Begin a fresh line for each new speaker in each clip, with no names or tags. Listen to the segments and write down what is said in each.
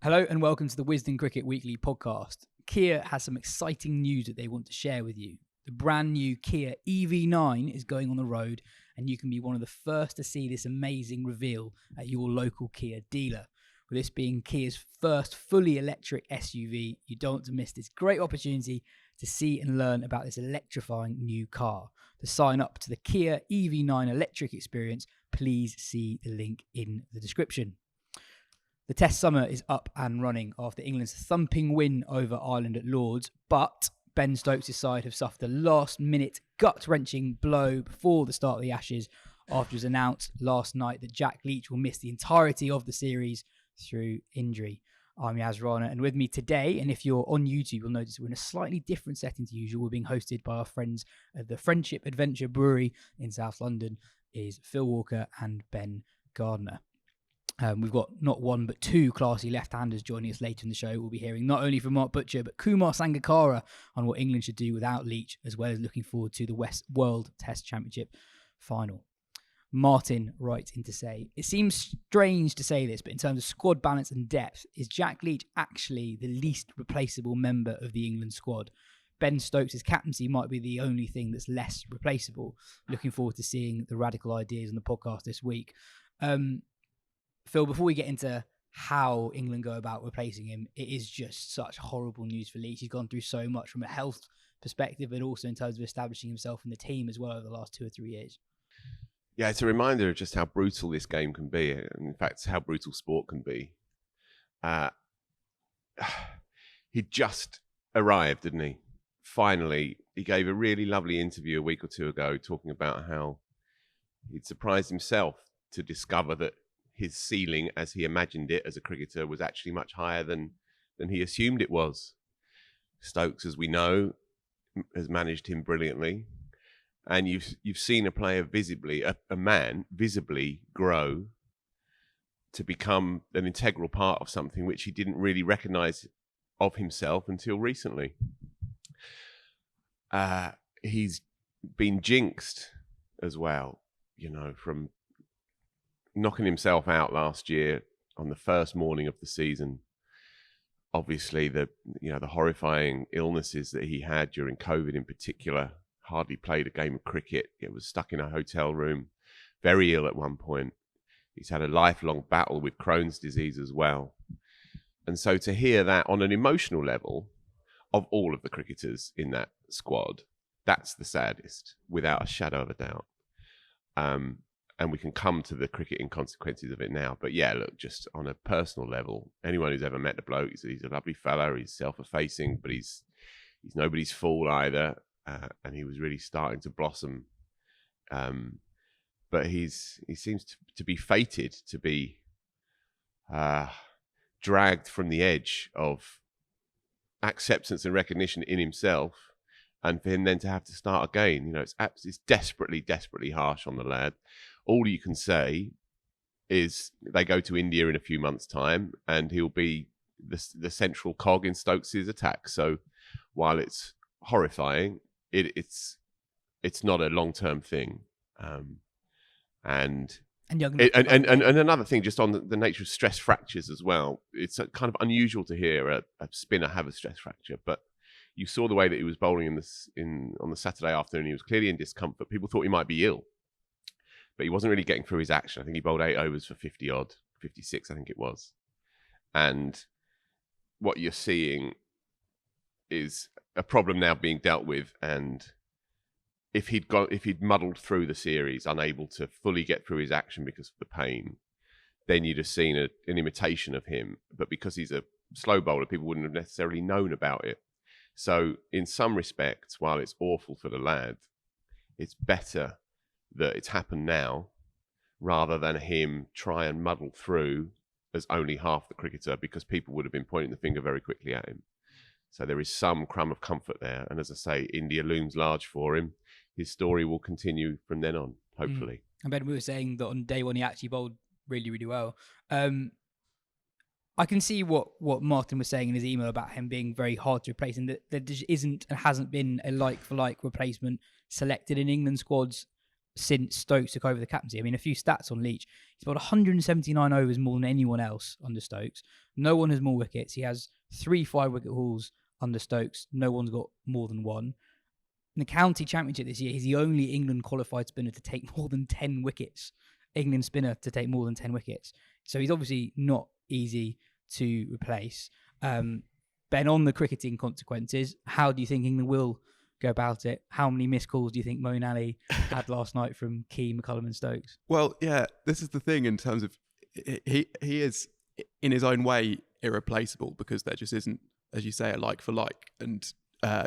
Hello and welcome to the Wisden Cricket Weekly podcast. Kia has some exciting news that they want to share with you. The brand new Kia EV9 is going on the road and you can be one of the first to see this amazing reveal at your local Kia dealer. With this being Kia's first fully electric SUV, you don't want to miss this great opportunity to see and learn about this electrifying new car. To sign up to the Kia EV9 electric experience, please see the link in the description. The Test summer is up and running after England's thumping win over Ireland at Lord's, but Ben Stokes' side have suffered a last-minute gut-wrenching blow before the start of the Ashes after it was announced last night that Jack Leach will miss the entirety of the series through injury. I'm Yas Rana, and with me today, and if you're on YouTube, you'll notice we're in a slightly different setting to usual. We're being hosted by our friends at the Friendship Adventure Brewery in South London, is Phil Walker and Ben Gardner. We've got not one but two classy left-handers joining us later in the show. We'll be hearing not only from Mark Butcher but Kumar Sangakkara on what England should do without Leach, as well as looking forward to the World Test Championship final. Martin writes in to say, it seems strange to say this, but in terms of squad balance and depth, is Jack Leach actually the least replaceable member of the England squad? Ben Stokes' captaincy might be the only thing that's less replaceable. Looking forward to seeing the radical ideas on the podcast this week. Phil, before we get into how England go about replacing him, it is just such horrible news for Leach. He's gone through so much from a health perspective, but also in terms of establishing himself in the team as well over the last 2 or 3 years.
Yeah, it's a reminder of just how brutal this game can be, and in fact, how brutal sport can be. He just arrived, didn't he? Finally, he gave a really lovely interview a week or two ago talking about how he'd surprised himself to discover that his ceiling, as he imagined it as a cricketer, was actually much higher than he assumed it was. Stokes, as we know, has managed him brilliantly. And you've seen a player visibly, a man visibly grow to become an integral part of something which he didn't really recognise of himself until recently. He's been jinxed as well, you know, from knocking himself out last year on the first morning of the season. Obviously, the horrifying illnesses that he had during COVID in particular. Hardly played a game of cricket. He was stuck in a hotel room, very ill at one point. He's had a lifelong battle with Crohn's disease as well. And so to hear that on an emotional level of all of the cricketers in that squad, that's the saddest, without a shadow of a doubt. And we can come to the cricketing consequences of it now. But yeah, look, just on a personal level, anyone who's ever met the bloke, he's a lovely fella. He's self-effacing, but he's nobody's fool either. And he was really starting to blossom. But he seems to be fated to be dragged from the edge of acceptance and recognition in himself, and for him then to have to start again. You know, it's desperately, desperately harsh on the lad. All you can say is they go to India in a few months' time, and he'll be the central cog in Stokes' attack. So while it's horrifying, it's not a long-term thing. And another thing, just on the nature of stress fractures as well. It's kind of unusual to hear a spinner have a stress fracture, but you saw the way that he was bowling on the Saturday afternoon. He was clearly in discomfort. People thought he might be ill, but he wasn't really getting through his action. I think he bowled 8 overs for 50-odd, 56, I think it was. And what you're seeing is a problem now being dealt with. And if he'd muddled through the series, unable to fully get through his action because of the pain, then you'd have seen an imitation of him. But because he's a slow bowler, people wouldn't have necessarily known about it. So in some respects, while it's awful for the lad, it's better that it's happened now rather than him try and muddle through as only half the cricketer, because people would have been pointing the finger very quickly at him. So there is some crumb of comfort there. And as I say, India looms large for him. His story will continue from then on, hopefully.
And Ben, we were saying that on day one, he actually bowled really, really well. I can see what Martin was saying in his email about him being very hard to replace, and that there just isn't and hasn't been a like-for-like replacement selected in England squads since Stokes took over the captaincy. I mean, a few stats on Leach. He's got 179 overs more than anyone else under Stokes. No one has more wickets. He has 3 5-wicket hauls under Stokes. No one's got more than one. In the county championship this year, he's the only England qualified spinner to take more than 10 wickets. England spinner to take more than 10 wickets. So he's obviously not easy to replace. Ben, on the cricketing consequences, how do you think England will go about it? How many missed calls do you think Moeen Ali had last night from Key, McCullum and Stokes?
Well, yeah, this is the thing in terms of he is in his own way irreplaceable, because there just isn't, as you say, a like for like. And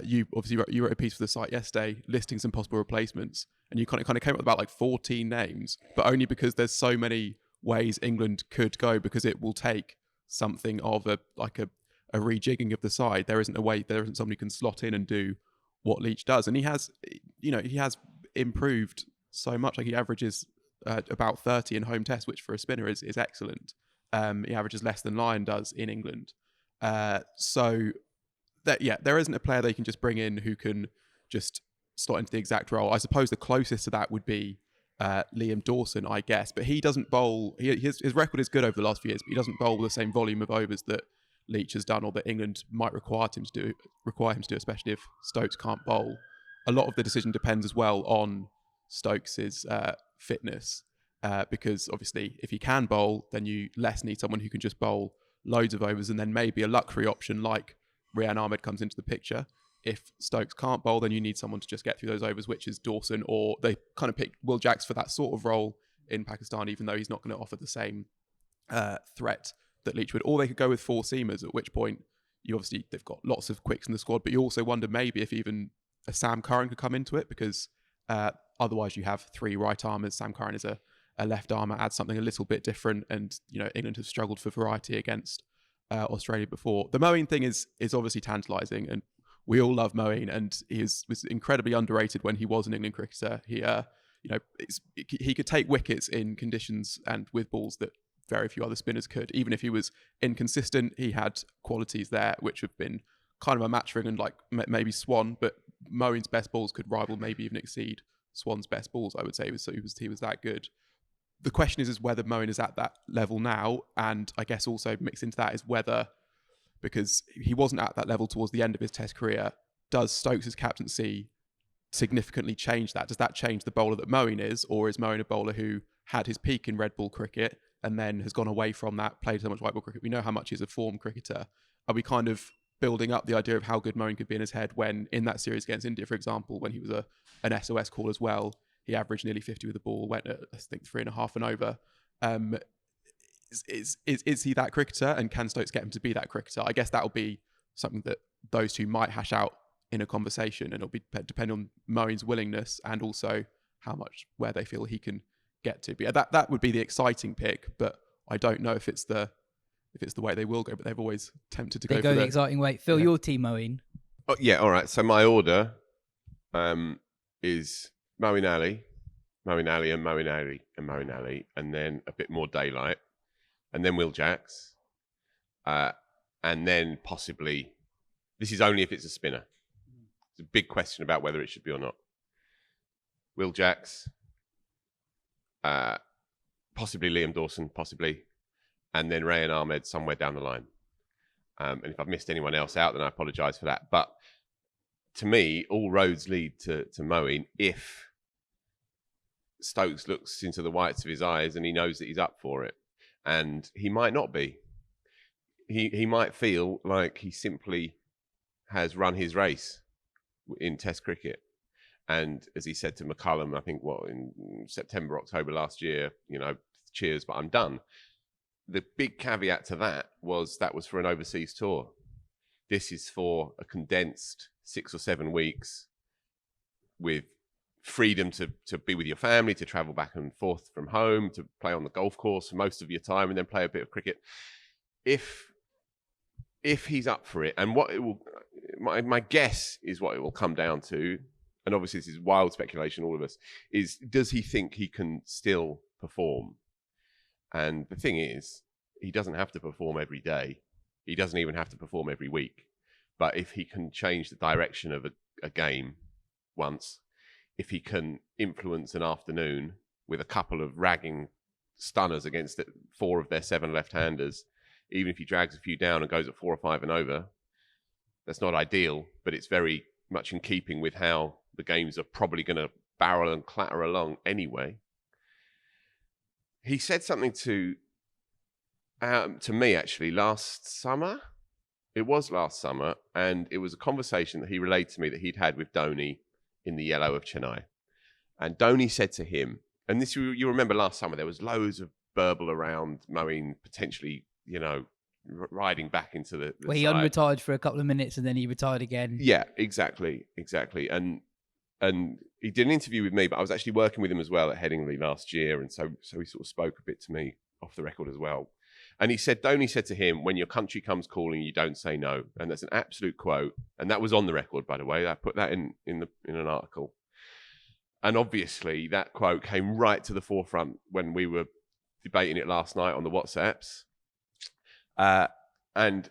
you obviously wrote a piece for the site yesterday listing some possible replacements, and you kind of came up with about like 14 names, but only because there's so many ways England could go, because it will take something of a rejigging of the side. There isn't somebody who can slot in and do what Leach does, and he has improved so much. Like, he averages about 30 in home tests, which for a spinner is excellent. He averages less than Lyon does in England. So that, yeah, there isn't a player they can just bring in who can just slot into the exact role. I suppose the closest to that would be Liam Dawson, I guess, but he doesn't bowl. His record is good over the last few years, but he doesn't bowl the same volume of overs that Leach has done, or that England might require him to do, especially if Stokes can't bowl. A lot of the decision depends as well on Stokes' fitness, because obviously if he can bowl, then you less need someone who can just bowl loads of overs, and then maybe a luxury option like Rehan Ahmed comes into the picture. If Stokes can't bowl, then you need someone to just get through those overs, which is Dawson, or they kind of picked Will Jacks for that sort of role in Pakistan, even though he's not going to offer the same threat that Leach would. Or they could go with 4 seamers, at which point they've got lots of quicks in the squad, but you also wonder maybe if even a Sam Curran could come into it, because otherwise you have 3 right armers. Sam Curran is a left armer, adds something a little bit different, and England have struggled for variety against Australia before. The Moeen thing is obviously tantalising, and we all love Moeen, and he was incredibly underrated when he was an England cricketer. He could take wickets in conditions and with balls that very few other spinners could. Even if he was inconsistent, he had qualities there which have been kind of a match for England, like maybe Swan, but Moeen's best balls could rival, maybe even exceed Swan's best balls, I would say. So he was that good. The question is whether Moeen is at that level now, and I guess also mixed into that is whether, because he wasn't at that level towards the end of his Test career, does Stokes' captaincy significantly change that? Does that change the bowler that Moeen is, or is Moeen a bowler who had his peak in red ball cricket and then has gone away from that, played so much white ball cricket? We know how much he's a form cricketer. Are we kind of building up the idea of how good Moeen could be in his head when, in that series against India, for example, when he was an SOS call as well, he averaged nearly 50 with the ball, went at, I think, 3.5 and over. Is he that cricketer, and can Stokes get him to be that cricketer? I guess that'll be something that those two might hash out in a conversation, and it'll be depend on Moeen's willingness and also where they feel he can get to. But yeah, that would be the exciting pick, but I don't know if it's the way they will go. But they've always tempted to go for
the exciting way. Phil, your team, Moeen.
Oh, yeah, all right. So my order is Moeen Ali, and Moeen Ali, and Moeen Ali, and then a bit more daylight, and then Will Jacks, and then possibly, this is only if it's a spinner. It's a big question about whether it should be or not. Will Jacks, possibly Liam Dawson, possibly, and then Rehan Ahmed somewhere down the line. And if I've missed anyone else out, then I apologise for that. But to me, all roads lead to Moeen if Stokes looks into the whites of his eyes and he knows that he's up for it. And he might not be. He might feel like he simply has run his race in Test cricket. And as he said to McCullum, I think, in September, October last year, cheers, but I'm done. The big caveat to that was for an overseas tour. This is for a condensed 6 or 7 weeks with freedom to be with your family, to travel back and forth from home, to play on the golf course for most of your time, and then play a bit of cricket. If he's up for it, and what it will, my guess is what it will come down to, and obviously this is wild speculation, all of us, is does he think he can still perform? And the thing is, he doesn't have to perform every day. He doesn't even have to perform every week. But if he can change the direction of a game once, if he can influence an afternoon with a couple of ragging stunners against 4 of their 7 left-handers, even if he drags a few down and goes at 4 or 5 and over, that's not ideal, but it's very much in keeping with how the games are probably going to barrel and clatter along anyway. He said something to me, actually, last summer. It was last summer, and it was a conversation that he relayed to me that he'd had with Dhoni in the yellow of Chennai. And Dhoni said to him, and this, you remember last summer, there was loads of burble around Moeen potentially, riding back into the
Where he
side.
unretired for a couple of minutes and then he retired again.
Yeah, exactly. And he did an interview with me, but I was actually working with him as well at Headingley last year, and so he sort of spoke a bit to me off the record as well. And Dhoni said to him, "When your country comes calling, you don't say no." And that's an absolute quote. And that was on the record, by the way. I put that in an article. And obviously, that quote came right to the forefront when we were debating it last night on the WhatsApps. And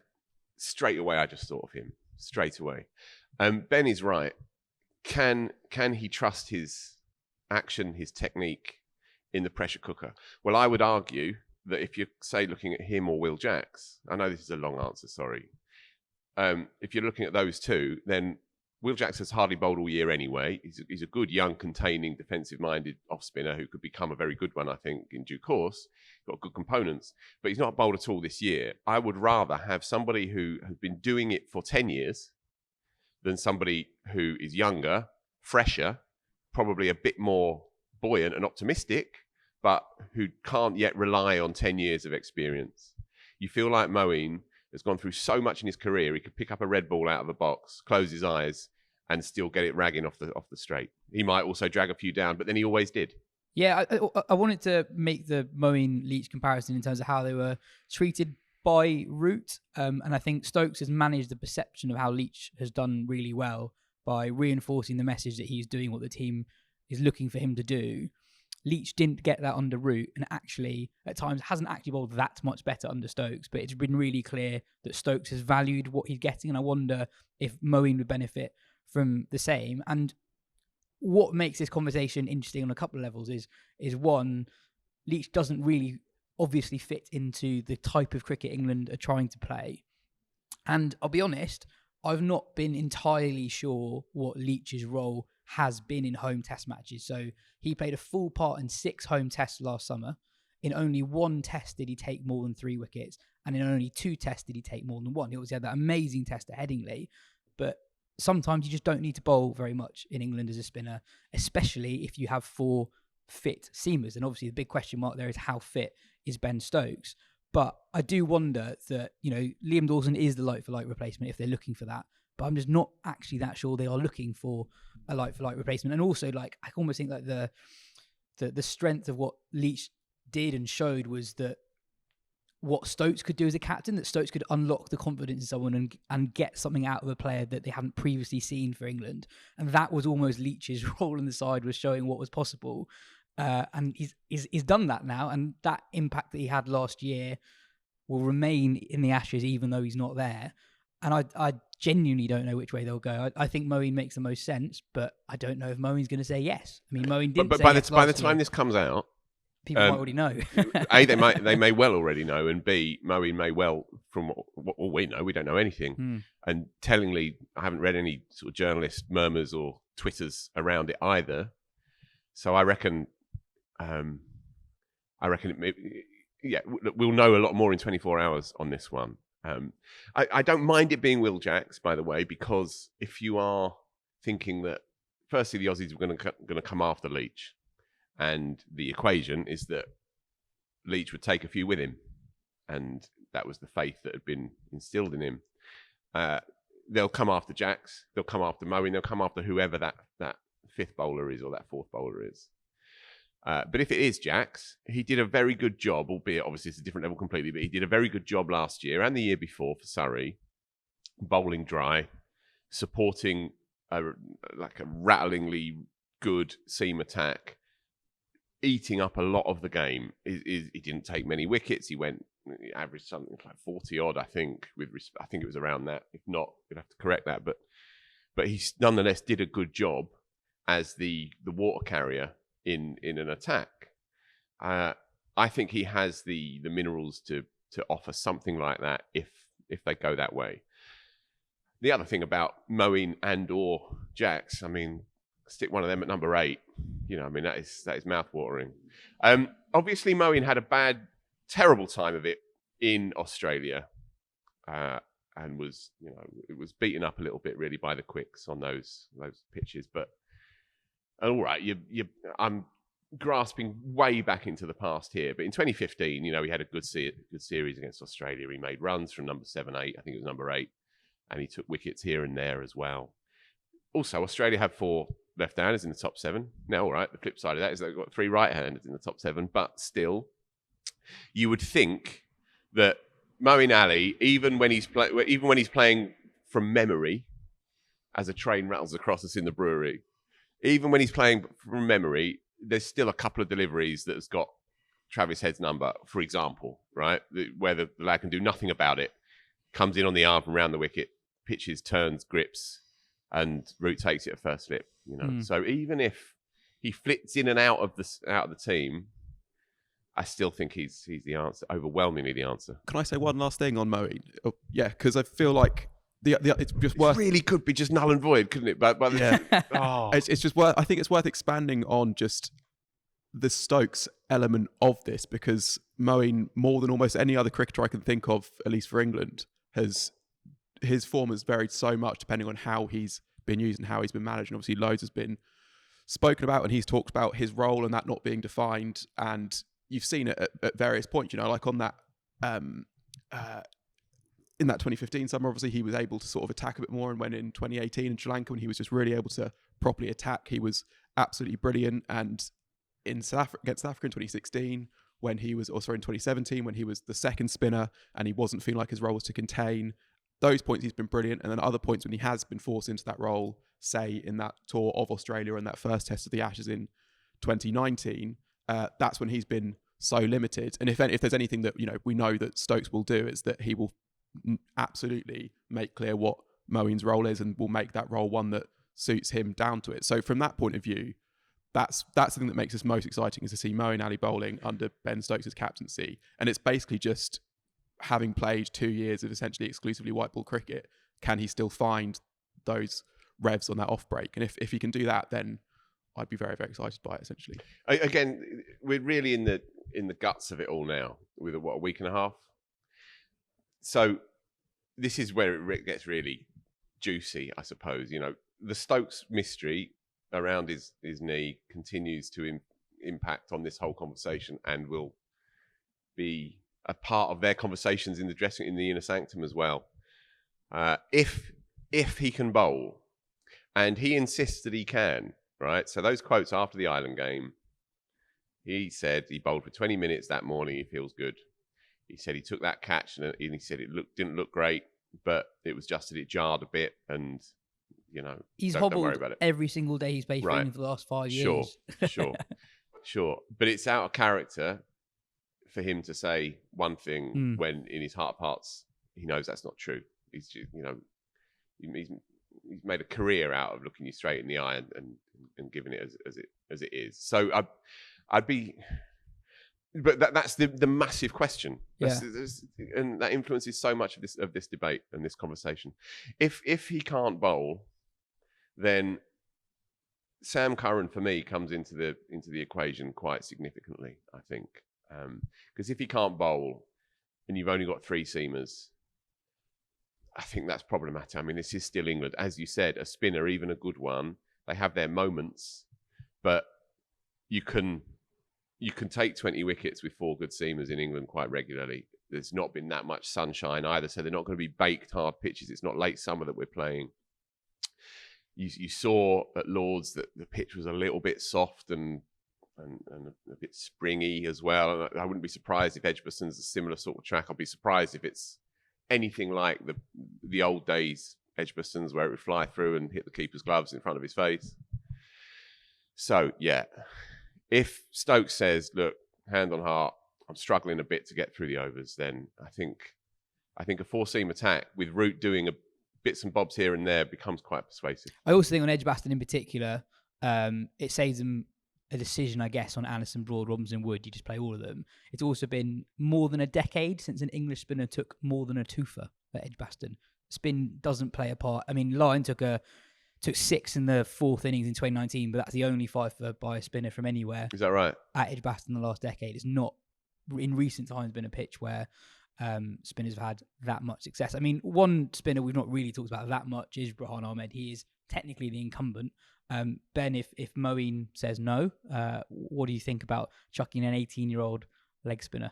straight away, I just thought of him. Straight away. Ben is right. Can he trust his action, his technique in the pressure cooker? Well, I would argue that if you're, say, looking at him or Will Jacks, I know this is a long answer, sorry. If you're looking at those two, then Will Jacks has hardly bowled all year anyway. He's a good, young, containing, defensive-minded off-spinner who could become a very good one, I think, in due course. Got good components, but he's not bowled at all this year. I would rather have somebody who has been doing it for 10 years than somebody who is younger, fresher, probably a bit more buoyant and optimistic, but who can't yet rely on 10 years of experience. You feel like Moeen has gone through so much in his career, he could pick up a red ball out of a box, close his eyes, and still get it ragging off the straight. He might also drag a few down, but then he always did.
Yeah, I wanted to make the Moeen Leach comparison in terms of how they were treated by Root. And I think Stokes has managed the perception of how Leach has done really well by reinforcing the message that he's doing what the team is looking for him to do. Leach didn't get that under Root, and actually, at times, hasn't actually bowled that much better under Stokes, but it's been really clear that Stokes has valued what he's getting, and I wonder if Moeen would benefit from the same. And what makes this conversation interesting on a couple of levels is one, Leach doesn't really obviously fit into the type of cricket England are trying to play. And I'll be honest, I've not been entirely sure what Leach's role has been in home test matches. So he played a full part in 6 home tests last summer. In only 1 test did he take more than 3 wickets. And in only 2 tests did he take more than 1. He obviously had that amazing test at Headingley. But sometimes you just don't need to bowl very much in England as a spinner, especially if you have 4 fit seamers. And obviously the big question mark there is how fit is Ben Stokes. But I do wonder that, Liam Dawson is the like-for-like replacement if they're looking for that. But I'm just not actually that sure they are looking for a like-for-like replacement. And also, I almost think the strength of what Leach did and showed was that what Stokes could do as a captain, that Stokes could unlock the confidence in someone and get something out of a player that they hadn't previously seen for England. And that was almost Leach's role in the side, was showing what was possible. And he's done that now. And that impact that he had last year will remain in the Ashes, even though he's not there. And I genuinely don't know which way they'll go. I think Moeen makes the most sense, but I don't know if Moeen's going to say yes. I mean, Moeen didn't say yes
by the
last
time
year.
This comes out,
People might already know.
A, they may well already know, and B, Moeen may well, from what we know, we don't know anything. And tellingly, I haven't read any sort of journalist murmurs or Twitters around it either. So I reckon we'll know a lot more in 24 hours on this one. I don't mind it being Will Jacks, by the way, because if you are thinking that, firstly, the Aussies were going to come after Leach, and the equation is that Leach would take a few with him, and that was the faith that had been instilled in him. They'll come after Jacks, they'll come after Moeen, they'll come after whoever that 5th bowler is or that 4th bowler is. But if it is Jacks, he did a very good job, albeit obviously it's a different level completely, but he did a very good job last year and the year before for Surrey, bowling dry, supporting a rattlingly good seam attack, eating up a lot of the game. He didn't take many wickets. He averaged something like 40 odd, I think. I think it was around that. If not, you'd have to correct that. But he nonetheless did a good job. as the water carrier in an attack. I think he has the minerals to offer something like that if they go that way. The other thing about Moeen and or Jax, I mean, stick one of them at number 8. You know, I mean, that is mouthwatering. Obviously, Moeen had a terrible time of it in Australia, and was, you know, it was beaten up a little bit really by the quicks on those pitches. But all right, I'm grasping way back into the past here. But in 2015, you know, he had a good series against Australia. He made runs from number 7, 8. I think it was number 8, and he took wickets here and there as well. Also, Australia have 4 left-handers in the top 7. Now, all right, the flip side of that is they've got 3 right-handers in the top 7. But still, you would think that Moeen Ali, even when he's playing from memory, as a train rattles across us in the brewery, even when he's playing from memory, there's still a couple of deliveries that has got Travis Head's number, for example, right? Where the lad can do nothing about it, comes in on the arm from around the wicket, pitches, turns, grips, and Root takes it at first slip. You know, so even if he flits in and out of the team, I still think he's the answer, overwhelmingly the answer.
Can I say one last thing on Moeen? Oh, yeah, because I feel like it's just worth.
It really could be just null and void, couldn't it? But
yeah,
oh.
It's just worth. I think it's worth expanding on just the Stokes element of this, because Moeen, more than almost any other cricketer I can think of, at least for England, his form has varied so much depending on how he's been used and how he's been managed. And obviously, loads has been spoken about, and he's talked about his role and that not being defined. And you've seen it at various points, you know, like on that in that 2015 summer, obviously he was able to sort of attack a bit more, and when in 2018 in Sri Lanka, when he was just really able to properly attack, he was absolutely brilliant. And in against South Africa in 2016, when he was also in 2017, when he was the second spinner and he wasn't feeling like his role was to contain, those points he's been brilliant. And then other points when he has been forced into that role, say in that tour of Australia and that first test of the Ashes in 2019, that's when he's been so limited. And if there's anything that, you know, we know that Stokes will do, is that he will absolutely make clear what Moeen's role is and will make that role one that suits him down to it. So from that point of view, that's the thing that makes this most exciting, is to see Moeen Ali bowling under Ben Stokes' captaincy. And it's basically just, having played 2 years of essentially exclusively white ball cricket, can he still find those revs on that off break? And if he can do that, then I'd be very, very excited by it, essentially.
Again, we're really in the guts of it all now, with a week and a half. So this is where it gets really juicy, I suppose. You know, the Stokes mystery around his knee continues to impact on this whole conversation, and will be a part of their conversations in the inner sanctum as well. If he can bowl, and he insists that he can, right? So those quotes after the Ireland game, he said he bowled for 20 minutes that morning. He feels good. He said he took that catch and he said it didn't look great, but it was just that it jarred a bit, and you know,
he's
don't worry
hobbled
about it.
every single day he's played for England for the last 5 years. Sure. But it's out of character for him to say one thing when in his heart of hearts he knows that's not true. He's, you know, he's made a career out of looking you straight in the eye and giving it as it is. So I'd be, but that's the massive question. And that influences so much of this debate and this conversation. If he can't bowl, then Sam Curran for me comes into the equation quite significantly, I think. Because if he can't bowl and you've only got 3 seamers, I think that's problematic. I mean, this is still England. As you said, a spinner, even a good one, they have their moments, but you can take 20 wickets with 4 good seamers in England quite regularly. There's not been that much sunshine either, so they're not going to be baked hard pitches. It's not late summer that we're playing. You saw at Lords that the pitch was a little bit soft and a bit springy as well. And I wouldn't be surprised if Edgbaston's a similar sort of track. I'll be surprised if it's anything like the old days Edgbaston's, where it would fly through and hit the keeper's gloves in front of his face. So, yeah, if Stokes says, look, hand on heart, I'm struggling a bit to get through the overs, then I think a 4-seam attack with Root doing bits and bobs here and there becomes quite persuasive. I also think on Edgbaston in particular, it saves them a decision, I guess, on Anderson, Broad, Robinson, Wood. You just play all of them. It's also been more than a decade since an English spinner took more than a twofer at Edgbaston. Spin doesn't play a part. I mean, Lyon took 6 in the 4th innings in 2019, but that's the only fifer by a spinner from anywhere.
Is that right?
At Edgbaston in the last decade. It's not, in recent times, been a pitch where spinners have had that much success. I mean, one spinner we've not really talked about that much is Burhan Ahmed. He is technically the incumbent. Ben, if Moeen says no, what do you think about chucking an 18-year-old leg spinner?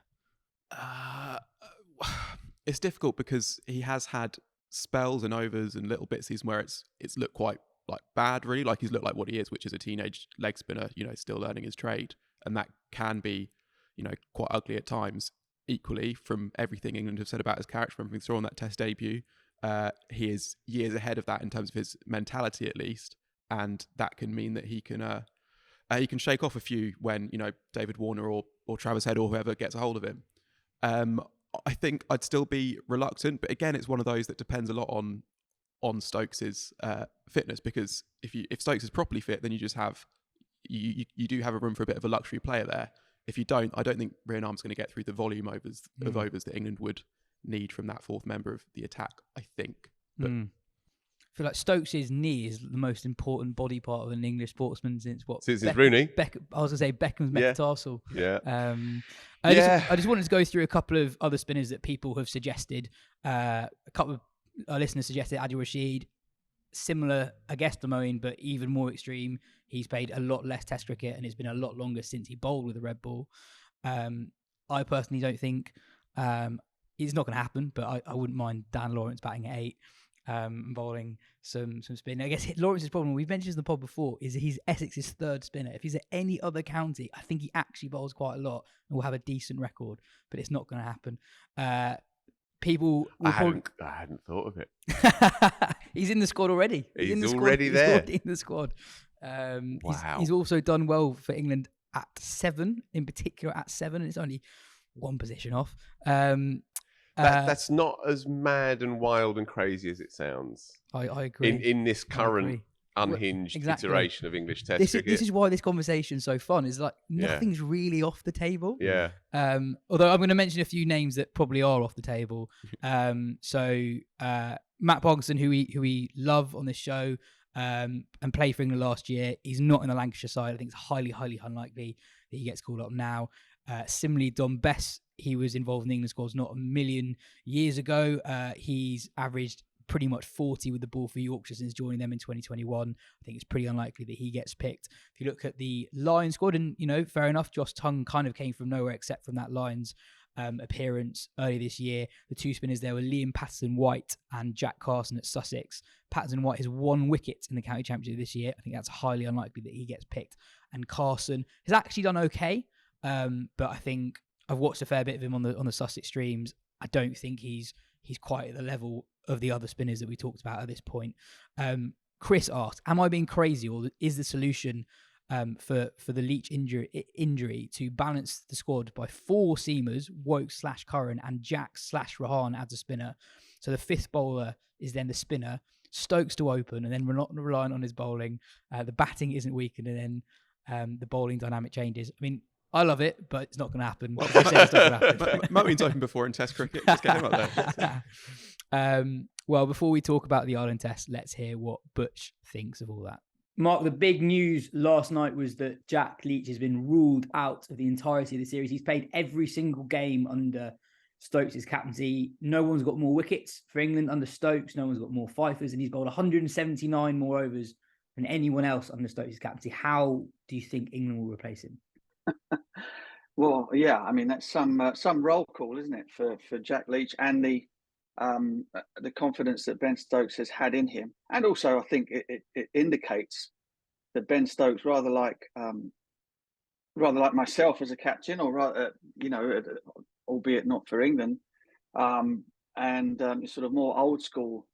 It's difficult because he has had spells and overs and little bitsies where it's looked quite like bad, really. Like he's looked like what he is, which is a teenage leg spinner, still learning his trade, and that can be, quite ugly at times. Equally, from everything England have said about his character, from everything saw on that Test debut, he is years ahead of that in terms of his mentality, at least, and that can mean that he can shake off a few when David Warner or Travis Head or whoever gets a hold of him. I think I'd still be reluctant, but again, it's one of those that depends a lot on Stokes's fitness, because if Stokes is properly fit, then you just have you do have a room for a bit of a luxury player there. If you don't, I don't think Rian Arm's going to get through the volume of overs that England would need from that 4th member of the attack, I think. But
I feel like Stokes' knee is the most important body part of an English sportsman since
Rooney.
I was going to say Beckham's metatarsal.
Yeah.
I just wanted to go through a couple of other spinners that people have suggested. A couple of our listeners suggested Adil Rashid, similar, I guess, to Moeen, but even more extreme. He's played a lot less Test cricket, and it's been a lot longer since he bowled with a red ball. I personally don't think it's not going to happen, but I wouldn't mind Dan Lawrence batting at 8, bowling some spin. I guess Lawrence's problem, we've mentioned in the pod before, is he's Essex's 3rd spinner. If he's at any other county, I think he actually bowls quite a lot and will have a decent record, but it's not going to happen. People will
I hadn't thought of it.
He's in the squad already.
He's already there.
He's in the squad.
Wow.
He's also done well for England at 7, in particular at 7, and it's only one position off.
That's not as mad and wild and crazy as it sounds.
I agree.
In this current unhinged iteration of English Test cricket.
This is why this conversation's so fun. Is like nothing's really off the table.
Yeah.
Although I'm going to mention a few names that probably are off the table. So Matt Pogson, who we love on this show, and played for England last year. He's not in the Lancashire side. I think it's highly, highly unlikely that he gets called up now. Similarly, Dom Bess, he was involved in the England squads not a million years ago. He's averaged pretty much 40 with the ball for Yorkshire since joining them in 2021. I think it's pretty unlikely that he gets picked. If you look at the Lions squad, and fair enough, Josh Tongue kind of came from nowhere except from that Lions appearance earlier this year. The 2 spinners there were Liam Patterson-White and Jack Carson at Sussex. Patterson-White has 1 wicket in the county championship this year. I think that's highly unlikely that he gets picked. And Carson has actually done okay, but I think I've watched a fair bit of him on the Sussex streams. I don't think he's quite at the level of the other spinners that we talked about at this point. Chris asked, am I being crazy, or is the solution for the Leach injury to balance the squad by 4 seamers, Woke/Curran, and Jack/Rahan as a spinner? So the 5th bowler is then the spinner, Stokes to open, and then we're not relying on his bowling. The batting isn't weakened, and then the bowling dynamic changes. I mean, I love it, but it's not going to happen.
Moeen's open before in Test cricket. Just get him up there.
Well, before we talk about the Ireland Test, let's hear what Butch thinks of all that. Mark, the big news last night was that Jack Leach has been ruled out of the entirety of the series. He's played every single game under Stokes' captaincy. No one's got more wickets for England under Stokes. No one's got more fifers, and he's bowled 179 more overs than anyone else under Stokes' captaincy. How do you think England will replace him?
Well, yeah, I mean, that's some roll call, isn't it, for Jack Leach, and the confidence that Ben Stokes has had in him. And also, I think it indicates that Ben Stokes, rather like myself as a captain, or rather, albeit not for England, and sort of more old school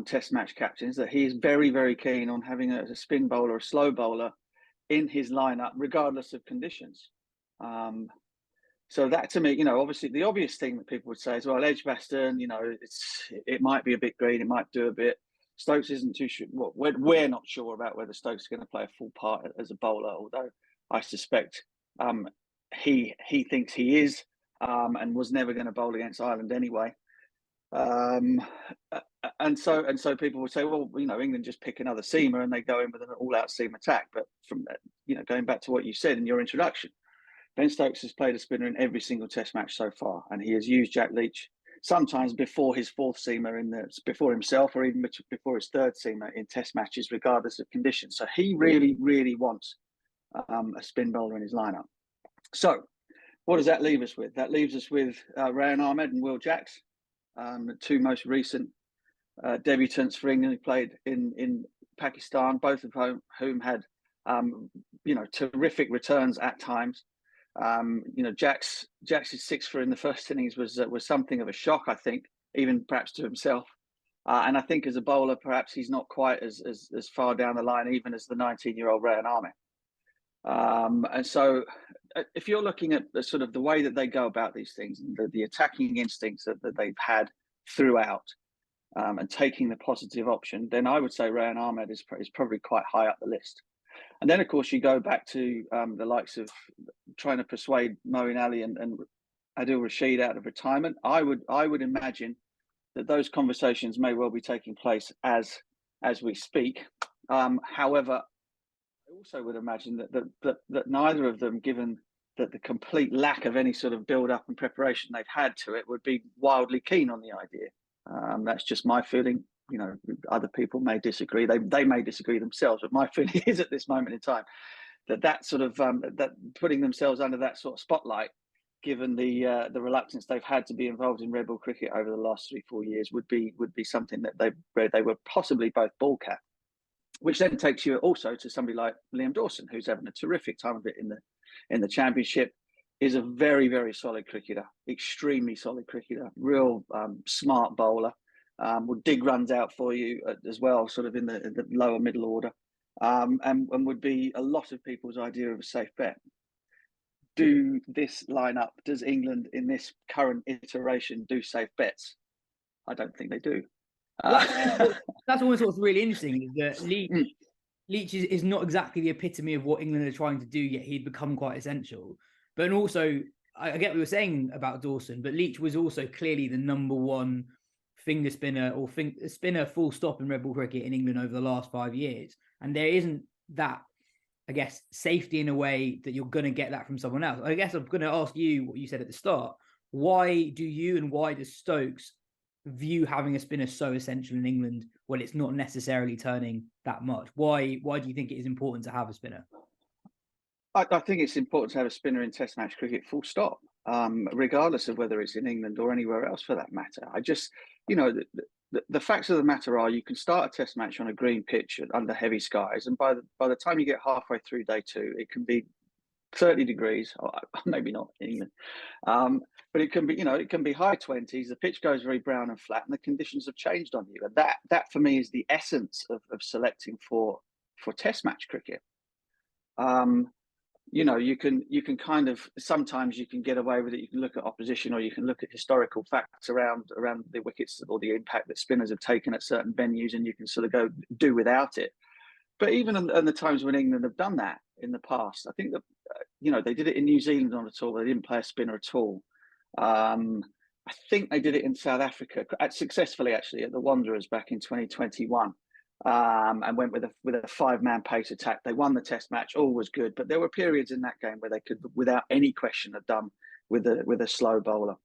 Test match captains, that he is very, very keen on having a spin bowler, a slow bowler in his lineup, regardless of conditions. So that, to me, obviously the obvious thing that people would say is, well, Edgbaston, it might be a bit green, it might do a bit, Stokes isn't too sure. Well, we're not sure about whether Stokes is going to play a full part as a bowler, although I suspect he thinks he is, and was never going to bowl against Ireland anyway. And so people would say, well, England just pick another seamer and they go in with an all-out seam attack. But from going back to what you said in your introduction, Ben Stokes has played a spinner in every single Test match so far, and he has used Jack Leach sometimes before his fourth seamer before himself, or even before his third seamer in Test matches, regardless of conditions. So he really, really wants a spin bowler in his lineup. So what does that leave us with? That leaves us with Rayan Ahmed and Will Jacks, the two most recent debutants for England who played in Pakistan, both of whom had terrific returns at times. Jack's 6 for in the first innings was something of a shock, I think, even perhaps to himself. And I think as a bowler, perhaps he's not quite as far down the line even as the 19-year-old Rayan Ahmed. And so if you're looking at the sort of the way that they go about these things, and the attacking instincts that they've had throughout, and taking the positive option, then I would say Rayan Ahmed is probably quite high up the list. And then, of course, you go back to the likes of trying to persuade Moeen Ali and Adil Rashid out of retirement. I would imagine that those conversations may well be taking place as we speak. However, I also would imagine that neither of them, given that the complete lack of any sort of build-up and preparation they've had to it, would be wildly keen on the idea. That's just my feeling. Other people may disagree. They may disagree themselves, but my feeling is at this moment in time that sort of that putting themselves under that sort of spotlight, given the reluctance they've had to be involved in red ball cricket over the last 3-4 years, would be something that they were possibly both balk at. Which then takes you also to somebody like Liam Dawson, who's having a terrific time of it in the Championship. Is a very, very solid cricketer, extremely solid cricketer, real smart bowler. Will dig runs out for you as well, sort of in the lower middle order, and would be a lot of people's idea of a safe bet. Does England in this current iteration do safe bets? I don't think they do.
That's almost what's really interesting, is that Leach is not exactly the epitome of what England are trying to do, yet he'd become quite essential. But also, I get what you were saying about Dawson, but Leach was also clearly the number one finger spinner or spinner full stop in red ball cricket in England over the last 5 years. And there isn't that, I guess, safety in a way that you're going to get that from someone else. I guess I'm going to ask you what you said at the start. Why do you and why does Stokes view having a spinner so essential in England when it's not necessarily turning that much? Why do you think it is important to have a spinner?
I think it's important to have a spinner in Test match cricket, full stop, regardless of whether it's in England or anywhere else for that matter. I just, the facts of the matter are you can start a Test match on a green pitch under heavy skies, and by the time you get halfway through day 2, it can be 30 degrees, or maybe not in England, but it can be, it can be high 20s. The pitch goes very brown and flat, and the conditions have changed on you. And that for me is the essence of selecting for Test match cricket. You can kind of, sometimes you can get away with it. You can look at opposition, or you can look at historical facts around the wickets or the impact that spinners have taken at certain venues, and you can sort of go do without it. But even in the times when England have done that in the past, I think that they did it in New Zealand on a tour. They didn't play a spinner at all. I think they did it in South Africa successfully, actually, at the Wanderers back in 2021. And went with a 5-man pace attack. They won the Test match, all was good, but there were periods in that game where they could, without any question, have done with a slow bowler.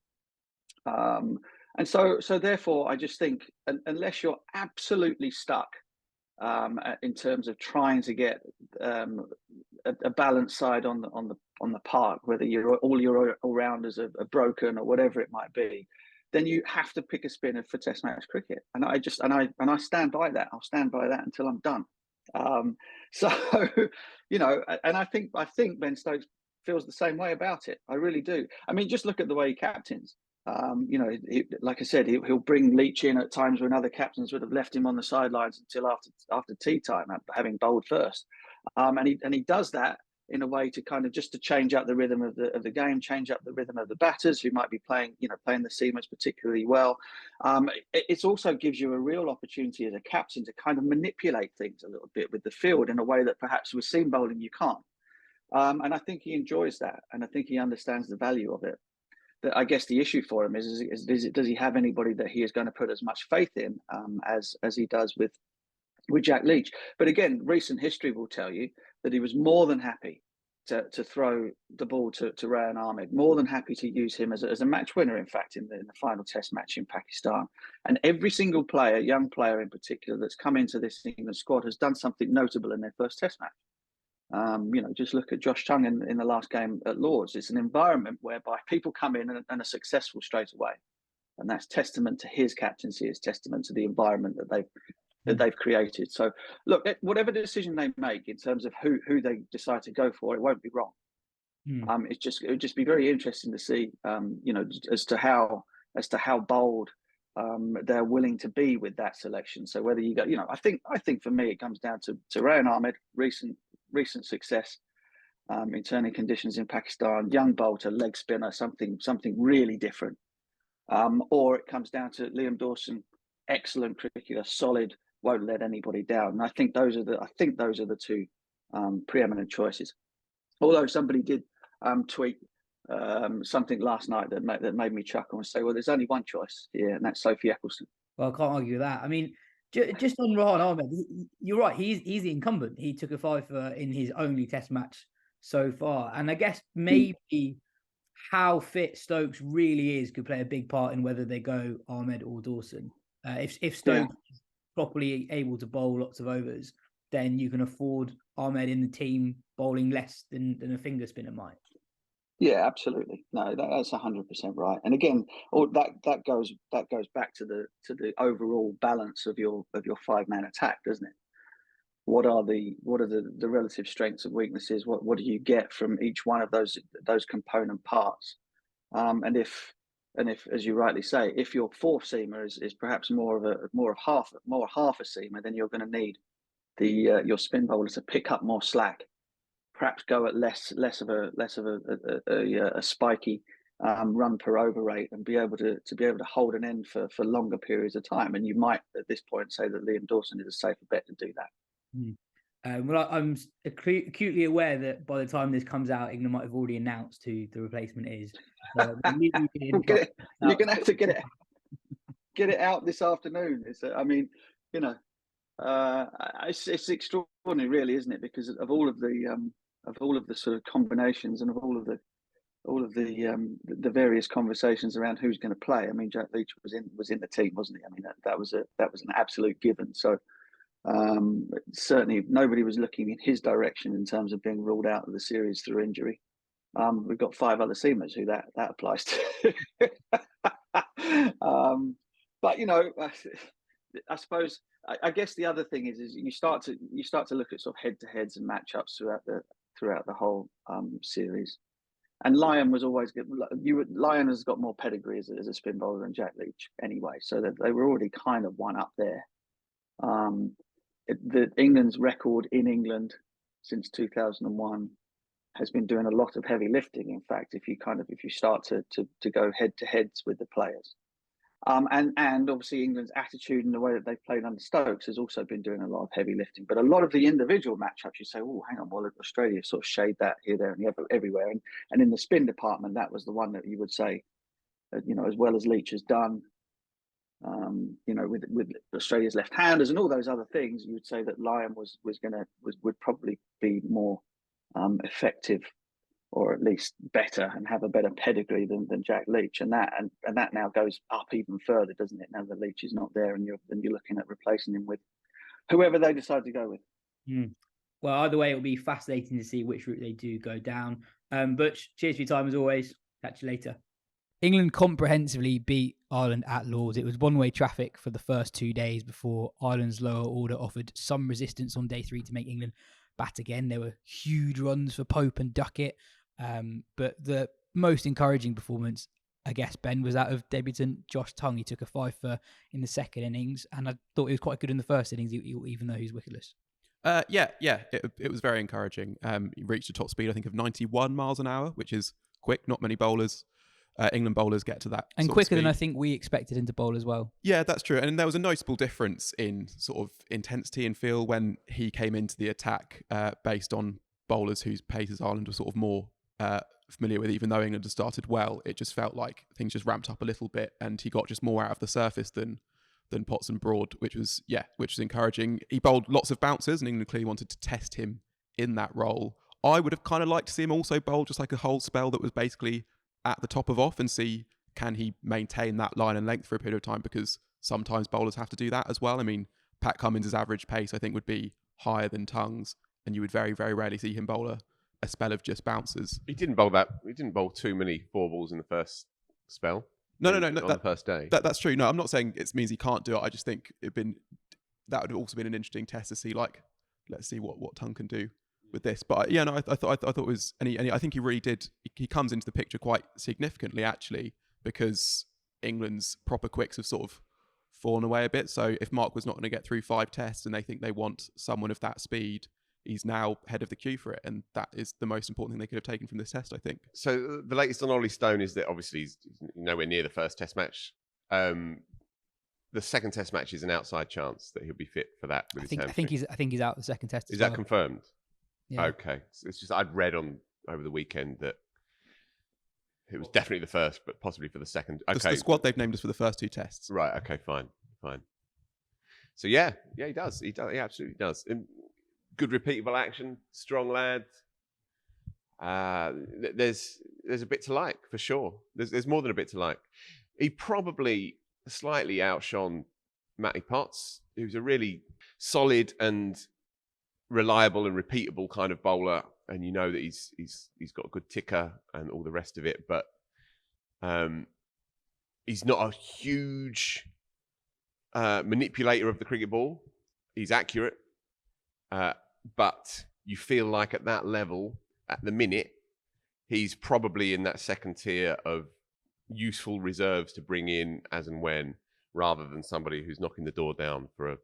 And so therefore, I just think unless you're absolutely stuck in terms of trying to get a balanced side on the park, whether all your all-rounders are broken or whatever it might be, then you have to pick a spinner for Test match cricket. And I stand by that. I'll stand by that until I'm done. And I think Ben Stokes feels the same way about it. I really do. I mean, just look at the way he captains. Like I said, he'll bring Leach in at times when other captains would have left him on the sidelines until after tea time, having bowled first. And he does that in a way to kind of just to change up the rhythm of the game, change up the rhythm of the batters who might be playing the seamers particularly well. It also gives you a real opportunity as a captain to kind of manipulate things a little bit with the field in a way that perhaps with seam bowling you can't. And I think he enjoys that, and I think he understands the value of it. I guess the issue for him is does he have anybody that he is going to put as much faith in as he does with Jack Leach? But again, recent history will tell you that he was more than happy to throw the ball to Rayan Ahmed, more than happy to use him as a match winner, in fact, in the final Test match in Pakistan. And every single player, young player in particular, that's come into this England squad has done something notable in their first Test match. Just look at Josh Tongue in the last game at Lords. It's an environment whereby people come in and are successful straight away, and that's testament to his captaincy. It's testament to the environment that they've created. So, look, whatever decision they make in terms of who they decide to go for, it won't be wrong. It would just be very interesting to see, as to how bold they're willing to be with that selection. So whether you go, I think for me it comes down to Rayan Ahmed, recent success in turning conditions in Pakistan, young bowler, leg spinner, something really different, or it comes down to Liam Dawson, excellent cricketer, solid, won't let anybody down. And I think those are the two preeminent choices. Although somebody did tweet something last night that made me chuckle and say, well, there's only one choice here, and that's Sophie Ecclestone.
Well, I can't argue with that. I mean, just on Rayan Ahmed, you're right. He's the incumbent. He took a fifer in his only Test match so far, and I guess maybe how fit Stokes really is could play a big part in whether they go Ahmed or Dawson. If Stokes is properly able to bowl lots of overs, then you can afford Ahmed in the team bowling less than a finger spinner might.
Yeah, absolutely. No, that's 100% right. And again, that goes back to the overall balance of your 5-man attack, doesn't it? What are the relative strengths and weaknesses? What do you get from each one of those component parts? And if, as you rightly say, if your fourth seamer is perhaps more of half a seamer, then you're going to need your spin bowler to pick up more slack. Perhaps go at less of a spiky run per over rate, and be able to hold an end for longer periods of time. And you might at this point say that Liam Dawson is a safer bet to do that.
Well, I'm acutely aware that by the time this comes out, England might have already announced who the replacement is. So
you're going to have to get it out this afternoon. It's extraordinary, really, isn't it? Because of all of the sort of combinations and of all of the various conversations around who's going to play. I mean, Jack Leach was in the team, wasn't he? I mean, that was an absolute given. So certainly nobody was looking in his direction in terms of being ruled out of the series through injury. We've got 5 other seamers who that applies to. But I suppose I guess the other thing is you start to look at sort of head-to-heads and matchups throughout the whole series. And Lyon was always good. Lyon has got more pedigree as a spin bowler than Jack Leach anyway, so that they were already kind of one up there. England's record in England since 2001 has been doing a lot of heavy lifting. In fact, if you start to go head to heads with the players, and obviously England's attitude and the way that they've played under Stokes has also been doing a lot of heavy lifting. But a lot of the individual matchups, you say, oh, hang on, well, Australia sort of shade that here, there, and everywhere. And in the spin department, that was the one that you would say, as well as Leach has done, with Australia's left-handers and all those other things, you would say that Lyon would probably be more effective, or at least better, and have a better pedigree than Jack Leach, and that now goes up even further, doesn't it? Now that Leach is not there, and you're looking at replacing him with whoever they decide to go with.
Well, either way, it'll be fascinating to see which route they do go down. Butch, cheers for your time as always. Catch you later. England comprehensively beat Ireland at Lords. It was one-way traffic for the first 2 days before Ireland's lower order offered some resistance on day 3 to make England bat again. There were huge runs for Pope and Duckett. But the most encouraging performance, I guess, Ben, was that of debutant Josh Tongue. He took a fifer in the second innings, and I thought he was quite good in the first innings, even though he was wicketless.
It was very encouraging. He reached a top speed, I think, of 91 miles an hour, which is quick. Not many bowlers, England bowlers, get to that.
And
sort of
quicker than
speed.
I think we expected him to bowl as well.
Yeah, that's true. And there was a noticeable difference in sort of intensity and feel when he came into the attack, based on bowlers whose paces Ireland was sort of more familiar with. Even though England had started well, it just felt like things just ramped up a little bit, and he got just more out of the surface than Potts and Broad, which was encouraging. He bowled lots of bouncers, and England clearly wanted to test him in that role. I would have kind of liked to see him also bowl just like a whole spell that was basically at the top of off, and see can he maintain that line and length for a period of time, because sometimes bowlers have to do that as well. I mean, Pat Cummins' average pace I think would be higher than Tongue's, and you would very, very rarely see him bowl a spell of just bouncers.
He didn't bowl too many 4 balls in the first spell.
No.
On the first day.
That's true. No, I'm not saying it means he can't do it. I just think that would have also been an interesting test to see. Like, let's see what Tongue can do with this. But I thought it was, and I think he really did. He comes into the picture quite significantly actually, because England's proper quicks have sort of fallen away a bit. So if Mark was not going to get through 5 tests, and they think they want someone of that speed, he's now head of the queue for it, and that is the most important thing they could have taken from this test, I think.
So the latest on Ollie Stone is that obviously he's nowhere near the first test match. The second test match is an outside chance that he'll be fit for that. With
I think he's out the second test.
Is that confirmed?
Yeah.
Okay. So it's just I'd read over the weekend that it was definitely the first, but possibly for the second. Okay.
The squad they've named us for the first 2 tests.
Right. Okay. Fine. So yeah, he does. He absolutely does. And good repeatable action, strong lad. There's a bit to like for sure. There's more than a bit to like. He probably slightly outshone Matty Potts, who's a really solid and reliable and repeatable kind of bowler, and you know that he's got a good ticker and all the rest of it. But he's not a huge manipulator of the cricket ball. He's accurate. But you feel like at that level, at the minute, he's probably in that second tier of useful reserves to bring in as and when, rather than somebody who's knocking the door down for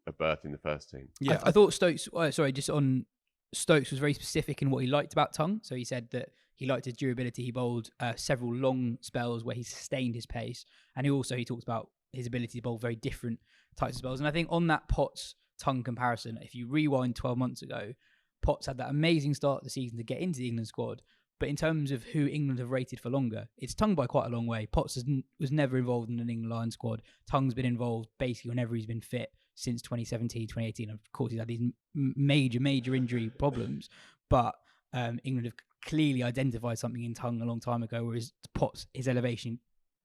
a berth in the first team.
Yeah, I thought Stokes. Just on Stokes was very specific in what he liked about Tongue. So he said that he liked his durability. He bowled several long spells where he sustained his pace, and he talked about his ability to bowl very different types of spells. And I think on that Potts Tongue comparison, if you rewind 12 months ago, Potts had that amazing start of the season to get into the England squad. But in terms of who England have rated for longer, it's Tongue by quite a long way. Potts was never involved in an England Lions squad. Tongue's been involved basically whenever he's been fit since 2017, 2018. Of course, he's had these major injury problems. But England have clearly identified something in Tongue a long time ago, whereas Potts, his elevation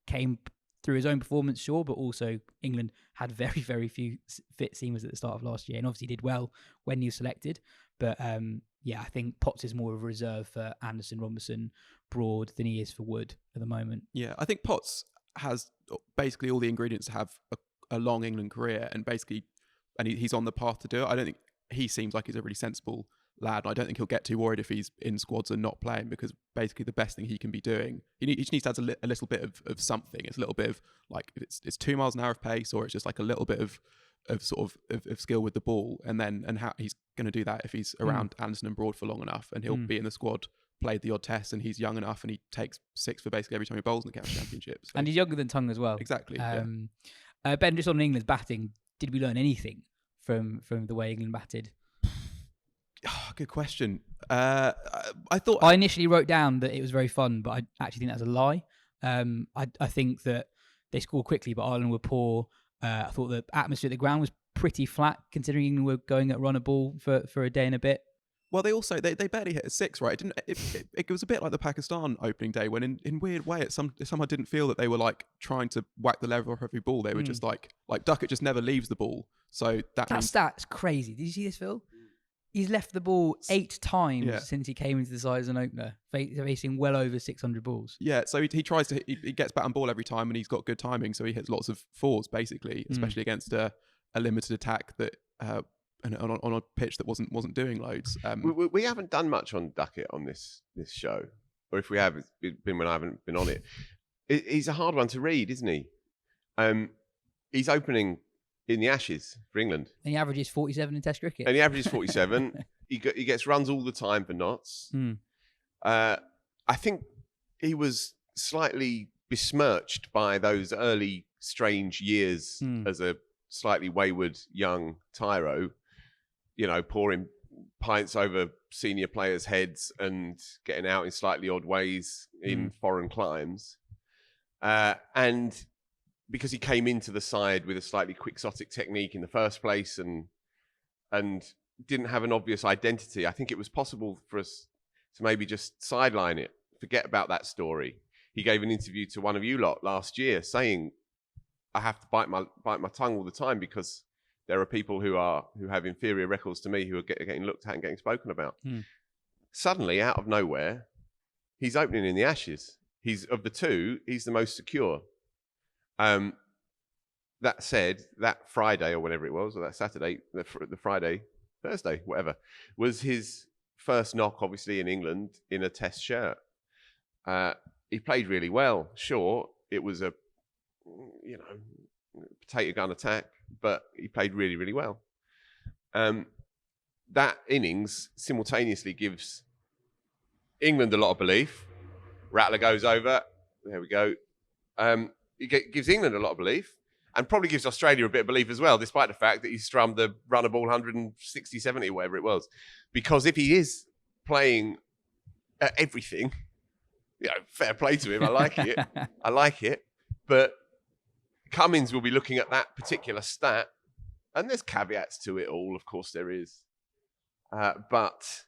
came through his own performance, sure, but also England had very, very few fit seamers at the start of last year, and obviously did well when he was selected. But I think Potts is more of a reserve for Anderson, Robinson, Broad than he is for Wood at the moment.
Yeah, I think Potts has basically all the ingredients to have a long England career, and he's on the path to do it. I don't think he seems like he's a really sensible lad, and I don't think he'll get too worried if he's in squads and not playing, because basically the best thing he can be doing, he just needs to add a little bit of something. It's a little bit of, like, if it's 2 miles an hour of pace, or it's just like a little bit of skill with the ball, and how he's going to do that if he's around Anderson and Broad for long enough, and he'll be in the squad, played the odd test, and he's young enough, and he takes 6 for basically every time he bowls in the County Championship. So.
And he's younger than Tongue as well.
Exactly.
Ben, just on England's batting, did we learn anything from the way England batted?
Oh, good question. I
initially wrote down that it was very fun, but I actually think that's a lie. I think that they scored quickly, but Ireland were poor. I thought the atmosphere at the ground was pretty flat, considering England were going at run a ball for a day and a bit.
Well, they also they barely hit a 6, right? It was a bit like the Pakistan opening day, when in weird way it somehow didn't feel that they were like trying to whack the level off every ball. They were just like Duckett just never leaves the ball. So that
stat's crazy. Did you see this, Phil? He's left the ball 8 times since he came into the side as an opener, facing well over 600 balls.
Yeah, so he tries to he gets bat and ball every time, and he's got good timing, so he hits lots of 4s basically, especially against a limited attack that on a pitch that wasn't doing loads.
We haven't done much on Duckett on this show, or if we have, it's been when I haven't been on it. He's a hard one to read, isn't he? He's opening in the Ashes for England.
And he averages 47 in Test cricket.
And he averages 47. He gets runs all the time for Notts. I think he was slightly besmirched by those early strange years as a slightly wayward young tyro, pouring pints over senior players' heads and getting out in slightly odd ways in foreign climes. And because he came into the side with a slightly quixotic technique in the first place and didn't have an obvious identity, I think it was possible for us to maybe just sideline it, forget about that story. He gave an interview to one of you lot last year saying, I have to bite my tongue all the time because there are people who have inferior records to me who are getting looked at and getting spoken about. Suddenly, out of nowhere, he's opening in the Ashes. Of the two, he's the most secure. That said, that Friday or whatever it was, or that Saturday, the Friday, Thursday, whatever, was his first knock, obviously, in England in a Test shirt. He played really well. Sure, it was a potato gun attack, but he played really, really well. That innings simultaneously gives England a lot of belief. Rattler goes over. There we go. It gives England a lot of belief and probably gives Australia a bit of belief as well, despite the fact that he strummed the runner ball 160, 70, whatever it was. Because if he is playing at everything, fair play to him. I like it. But Cummins will be looking at that particular stat, and there's caveats to it all. Of course there is. But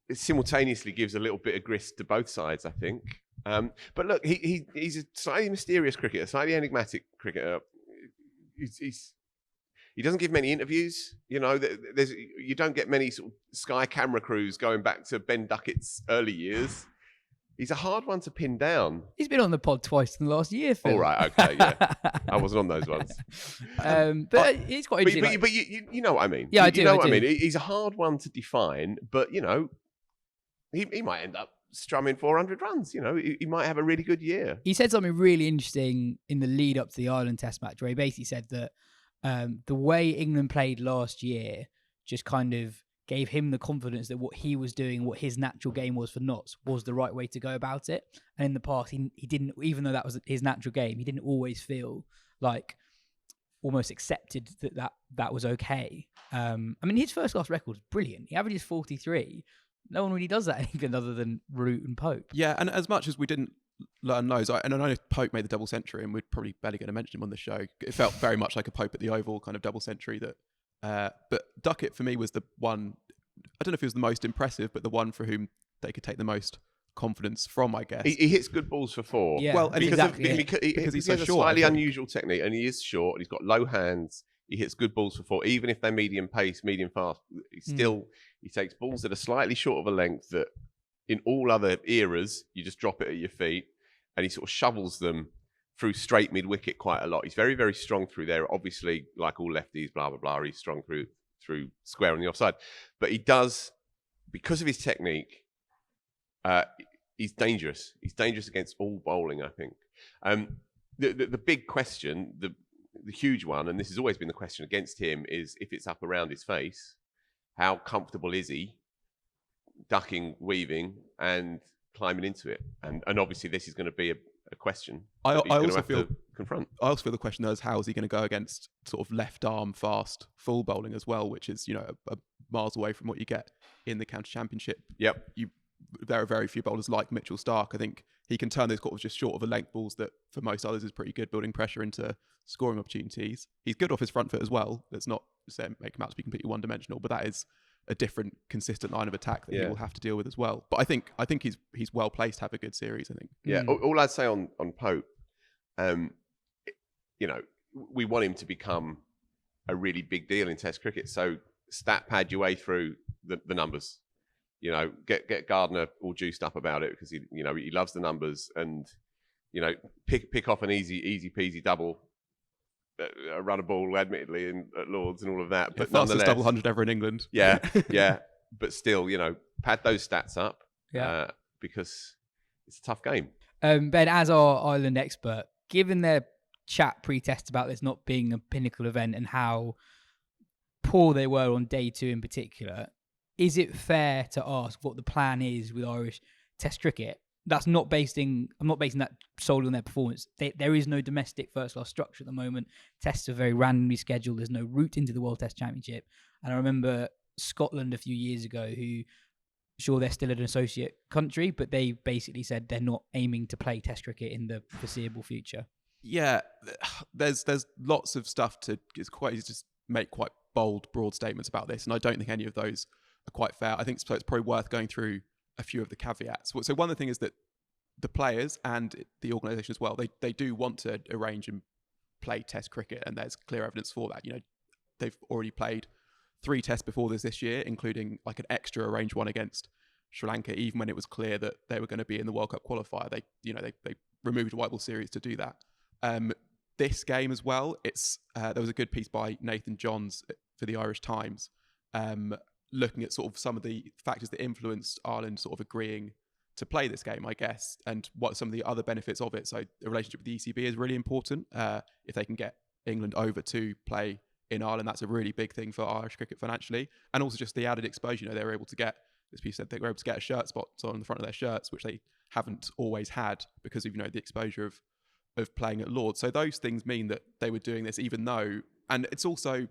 it simultaneously gives a little bit of grist to both sides, I think. But look, he's a slightly mysterious cricketer, slightly enigmatic cricketer. He doesn't give many interviews. You don't get many sort of Sky camera crews going back to Ben Duckett's early years. He's a hard one to pin down.
He's been on the pod twice in the last year, Phil.
All right, okay, yeah. I wasn't on those ones.
But it's quite interesting.
But you know what I mean.
Yeah, I do.
You know what I mean. He's a hard one to define, but, he might end up strumming 400 runs. He might have a really good year.
He said something really interesting in the lead up to the Ireland Test match, where he basically said that the way England played last year just kind of gave him the confidence that what he was doing, what his natural game was for Notts, was the right way to go about it. And in the past, he didn't, even though that was his natural game, he didn't always feel like almost accepted that was okay. His first class record is brilliant. He averages 43. No one really does that in England other than Root and Pope.
Yeah, and as much as we didn't learn those, and I know Pope made the double century, and we're probably barely going to mention him on the show. It felt very much like a Pope at the Oval kind of double century. But Duckett for me was the one. I don't know if he was the most impressive, but the one for whom they could take the most confidence from, I guess.
He hits good balls for four.
Yeah,
well, and
because he's
so
has a
short,
slightly unusual technique, and he is short, and he's got low hands. He hits good balls for four, even if they're medium pace, medium fast. He takes balls that are slightly short of a length that in all other eras, you just drop it at your feet, and he sort of shovels them through straight mid-wicket quite a lot. He's very, very strong through there. Obviously, like all lefties, blah, blah, blah, he's strong through square on the offside. But he does, because of his technique, he's dangerous. He's dangerous against all bowling, I think. The big question, the huge one, and this has always been the question against him, is if it's up around his face, how comfortable is he ducking, weaving, and climbing into it? And obviously, this is going to be a question.
I also
feel confront.
I also feel the question is, how is he going to go against sort of left arm fast full bowling as well, which is a miles away from what you get in the county championship.
Yep.
There are very few bowlers like Mitchell Starc. I think he can turn those sort of just short of a length balls that for most others is pretty good, building pressure into scoring opportunities. He's good off his front foot as well. Let's not make him out to be completely one-dimensional, but that is a different, consistent line of attack that he will have to deal with as well. But I think he's well placed to have a good series. I think.
Yeah. All I'd say on Pope, we want him to become a really big deal in Test cricket. So stat pad your way through the numbers. Get Gardner all juiced up about it because he loves the numbers, and pick off an easy peasy double, a run a ball, admittedly, at Lords and all of that. But
fastest
nonetheless,
double 100 ever in England.
Yeah, yeah. But still, pad those stats up. Yeah. Because it's a tough game.
Ben, as our Ireland expert, given their chat pre-test about this not being a pinnacle event and how poor they were on day 2 in particular. Is it fair to ask what the plan is with Irish Test cricket? I'm not basing that solely on their performance. There is no domestic first-class structure at the moment. Tests are very randomly scheduled. There's no route into the World Test Championship. And I remember Scotland a few years ago, who, sure, they're still an associate country, but they basically said they're not aiming to play Test cricket in the foreseeable future.
Yeah, there's lots of stuff to just make quite bold, broad statements about this, and I don't think any of those are quite fair. I think it's probably worth going through a few of the caveats. So one of the things is that the players and the organisation as well, they do want to arrange and play Test cricket, and there's clear evidence for that. You know, they've already played 3 tests before this year, including like an extra arranged one against Sri Lanka, even when it was clear that they were going to be in the World Cup qualifier. They removed a white ball series to do that. This game as well, there was a good piece by Nathan Johns for the Irish Times, looking at sort of some of the factors that influenced Ireland sort of agreeing to play this game, I guess, and what some of the other benefits of it. So the relationship with the ECB is really important. If they can get England over to play in Ireland, that's a really big thing for Irish cricket financially, and also just the added exposure. You know, they were able to get, this piece said, they were able to get a shirt spot on the front of their shirts, which they haven't always had because of, you know, the exposure of playing at Lord's. So those things mean that they were doing this even though, and it's also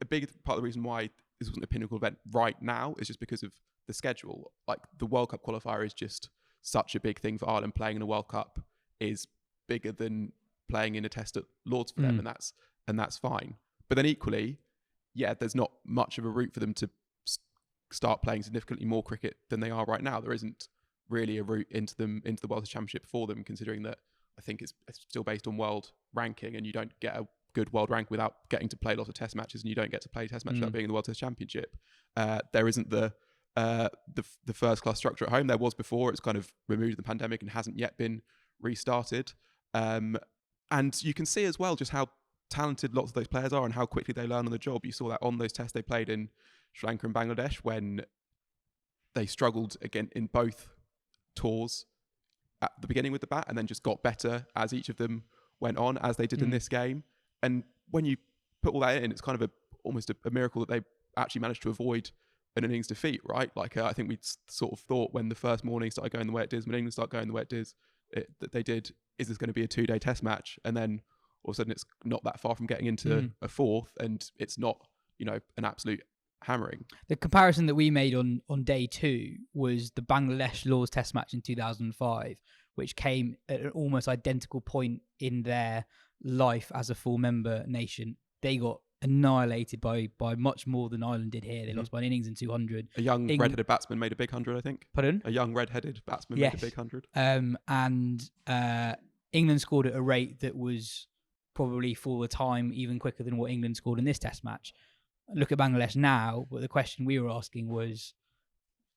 a big part of the reason why this wasn't a pinnacle event right now is just because of the schedule. Like, the World Cup qualifier is just such a big thing for Ireland. Playing in a World Cup is bigger than playing in a test at Lord's for them, and that's fine. But then equally, yeah, there's not much of a route for them to start playing significantly more cricket than they are right now. There isn't really a route into the World Test Championship for them, considering that I think it's still based on world ranking, and you don't get a good world rank without getting to play lots of test matches, and you don't get to play test matches without being in the World Test Championship. There isn't the first class structure at home. There was before. It's kind of removed the pandemic and hasn't yet been restarted. And you can see as well just how talented lots of those players are and how quickly they learn on the job. You saw that on those tests they played in Sri Lanka and Bangladesh, when they struggled again in both tours at the beginning with the bat, and then just got better as each of them went on, as they did in this game. And when you put all that in, it's kind of almost a miracle that they actually managed to avoid an innings defeat, right? Like, I think we sort of thought when the first morning started going the way it did, when England started going the way it did, that they did, is this going to be a 2-day test match? And then all of a sudden it's not that far from getting into a fourth, and it's not, you know, an absolute hammering.
The comparison that we made on day 2 was the Bangladesh Lord's Test match in 2005, which came at an almost identical point in their life as a full member nation. They got annihilated by much more than Ireland did here. They lost by an innings in 200.
A young red-headed batsman made a big 100, I think.
Pardon?
A young red-headed batsman made a big 100.
And England scored at a rate that was probably for the time even quicker than what England scored in this test match. Look at Bangladesh now, but the question we were asking was,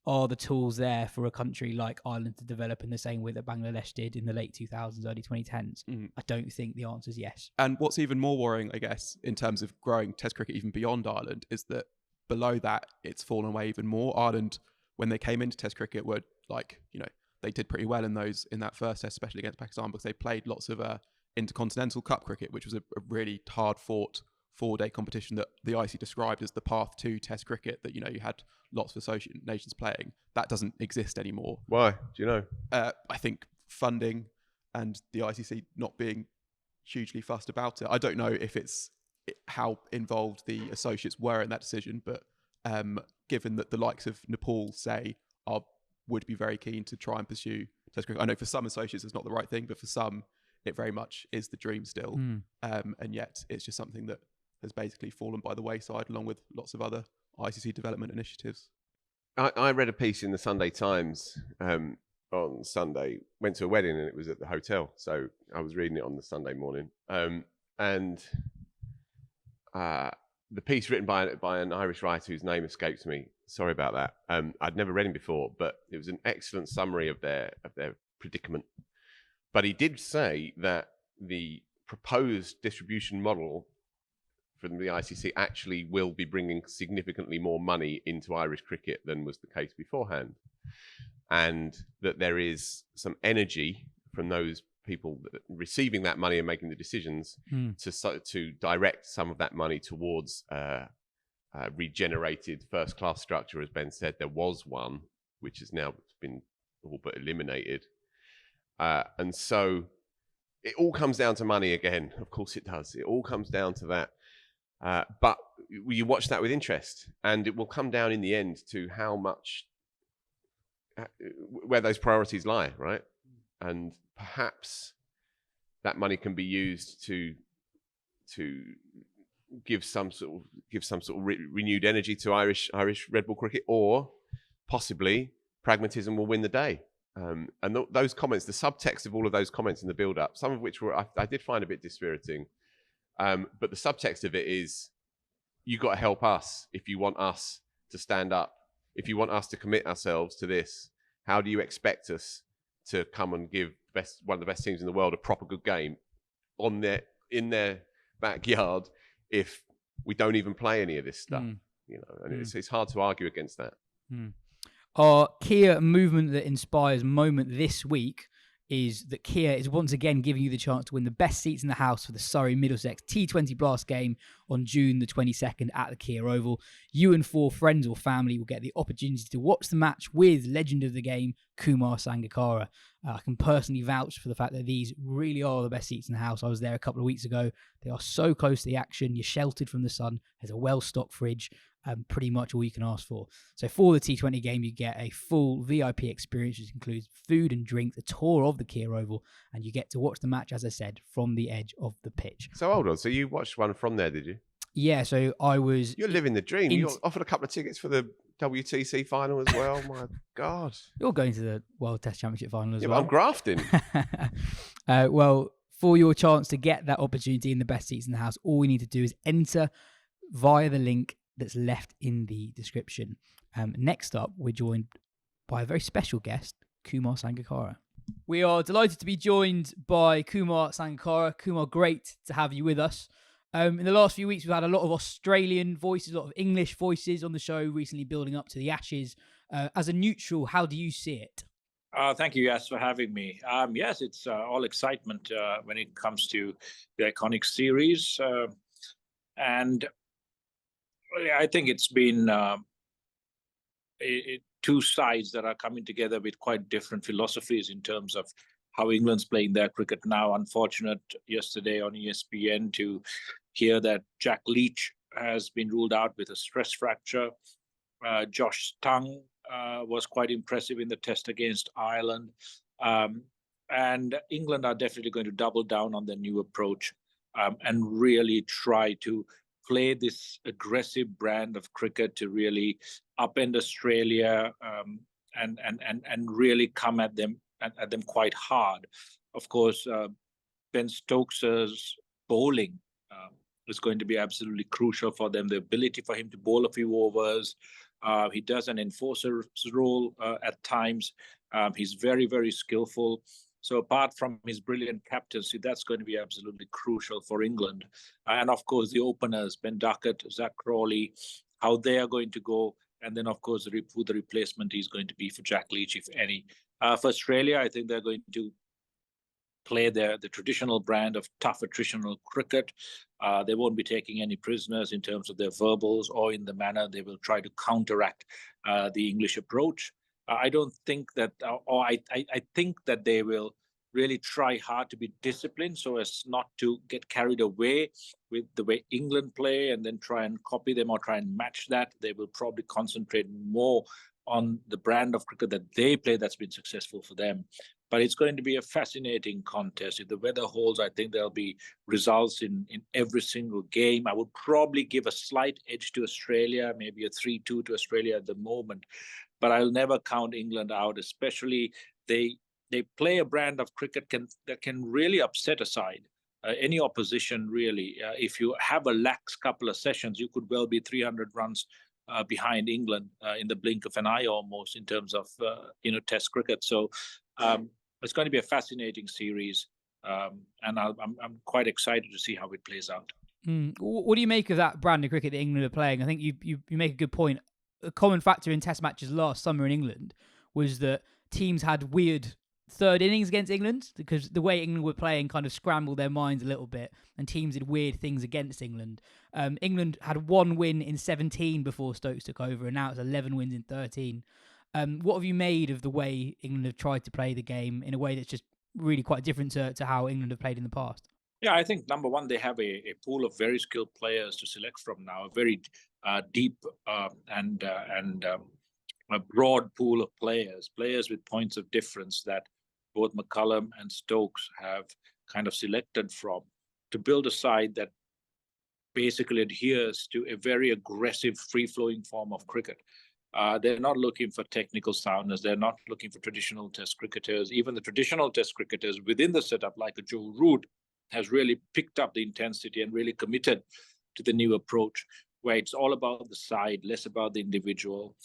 are the tools there for a country like Ireland to develop in the same way that Bangladesh did in the late 2000s, early 2010s? I don't think the answer is yes.
And what's even more worrying, I guess, in terms of growing Test cricket even beyond Ireland, is that below that, it's fallen away even more. Ireland, when they came into Test cricket, were like, you know, they did pretty well in that first test, especially against Pakistan, because they played lots of Intercontinental Cup cricket, which was a really hard-fought 4-day competition that the IC described as the path to Test cricket, that, you know, you had lots of associate nations playing. That doesn't exist anymore.
Why? Do you know?
I think funding and the ICC not being hugely fussed about it. I don't know if it's how involved the associates were in that decision, but given that the likes of Nepal, say, would be very keen to try and pursue Test cricket. I know for some associates it's not the right thing, but for some it very much is the dream still. And yet it's just something that has basically fallen by the wayside, along with lots of other ICC development initiatives.
I read a piece in the Sunday Times on Sunday, went to a wedding and it was at the hotel. So I was reading it on the Sunday morning. And the piece written by an Irish writer whose name escapes me. Sorry about that. I'd never read him before, but it was an excellent summary of their predicament. But he did say that the proposed distribution model from the ICC actually will be bringing significantly more money into Irish cricket than was the case beforehand. And that there is some energy from those people receiving that money and making the decisions to direct some of that money towards regenerated first-class structure. As Ben said, there was one, which has now been all but eliminated. And so it all comes down to money again. Of course it does. It all comes down to that. But you watch that with interest, and it will come down in the end to how much, where those priorities lie, right? And perhaps that money can be used to give some sort of renewed energy to Irish red ball cricket, or possibly pragmatism will win the day. And those comments, the subtext of all of those comments in the build-up, some of which I did find a bit dispiriting, but the subtext of it is, you got to help us if you want us to stand up, if you want us to commit ourselves to this. How do you expect us to come and give one of the best teams in the world a proper good game in their backyard if we don't even play any of this stuff? You know, and it's hard to argue against that.
Our Kia movement that inspires moment this week is that Kia is once again giving you the chance to win the best seats in the house for the Surrey Middlesex T20 Blast game on June the 22nd at the Kia Oval. You and 4 friends or family will get the opportunity to watch the match with legend of the game, Kumar Sangakkara. I can personally vouch for the fact that these really are the best seats in the house. I was there a couple of weeks ago. They are so close to the action. You're sheltered from the sun. There's a well-stocked fridge. Pretty much all you can ask for. So for the T20 game, you get a full VIP experience, which includes food and drink, a tour of the Kia Oval, and you get to watch the match, as I said, from the edge of the pitch.
So hold on. So you watched one from there, did you?
Yeah, so I was...
You're living the dream. You got offered a couple of tickets for the WTC final as well. My God.
You're going to the World Test Championship final as well.
But I'm grafting.
Well, for your chance to get that opportunity in the best seats in the house, all we need to do is enter via the link that's left in the description. Next up, we're joined by a very special guest, Kumar Sangakkara. We are delighted to be joined by Kumar Sangakkara. Kumar, great to have you with us. In the last few weeks, we've had a lot of Australian voices, a lot of English voices on the show, recently building up to the Ashes. As a neutral, how do you see it?
Thank you, Yas, for having me. Yes, it's all excitement when it comes to the iconic series. And I think it's been two sides that are coming together with quite different philosophies in terms of how England's playing their cricket now. Unfortunate yesterday on ESPN to hear that Jack Leach has been ruled out with a stress fracture. Josh Tongue was quite impressive in the test against Ireland. And England are definitely going to double down on their new approach and really try to play this aggressive brand of cricket to really upend Australia and really come at them quite hard. Of course, Ben Stokes' bowling is going to be absolutely crucial for them. The ability for him to bowl a few overs. He does an enforcer's role at times. He's very, very skillful. So apart from his brilliant captaincy, that's going to be absolutely crucial for England. And of course, the openers, Ben Duckett, Zach Crawley, how they are going to go. And then, of course, who the replacement is going to be for Jack Leach, if any. For Australia, I think they're going to play the traditional brand of tough attritional cricket. They won't be taking any prisoners in terms of their verbals or in the manner they will try to counteract the English approach. I don't think that, or I think that they will really try hard to be disciplined so as not to get carried away with the way England play and then try and copy them or try and match that. They will probably concentrate more on the brand of cricket that they play that's been successful for them. But it's going to be a fascinating contest. If the weather holds, I think there'll be results in every single game. I would probably give a slight edge to Australia, maybe a 3-2 to Australia at the moment. But I'll never count England out, especially they play a brand of cricket that can really upset a side, any opposition really. If you have a lax couple of sessions, you could well be 300 runs behind England in the blink of an eye almost in terms of Test cricket. So it's going to be a fascinating series, and I'm quite excited to see how it plays out.
What do you make of that brand of cricket that England are playing? I think you make a good point. A common factor in Test matches last summer in England was that teams had weird third innings against England, because the way England were playing kind of scrambled their minds a little bit, and teams did weird things against England. England had 1 win in 17 before Stokes took over, and now it's 11 wins in 13. What have you made of the way England have tried to play the game in a way that's just really quite different to how England have played in the past?
Yeah, I think number one, they have a pool of very skilled players to select from now, a very deep and a broad pool of players with points of difference that both McCullum and Stokes have kind of selected from to build a side that basically adheres to a very aggressive, free-flowing form of cricket. They're not looking for technical soundness. They're not looking for traditional test cricketers. Even the traditional test cricketers within the setup, like a Joe Root, has really picked up the intensity and really committed to the new approach, where it's all about the side, less about the individual,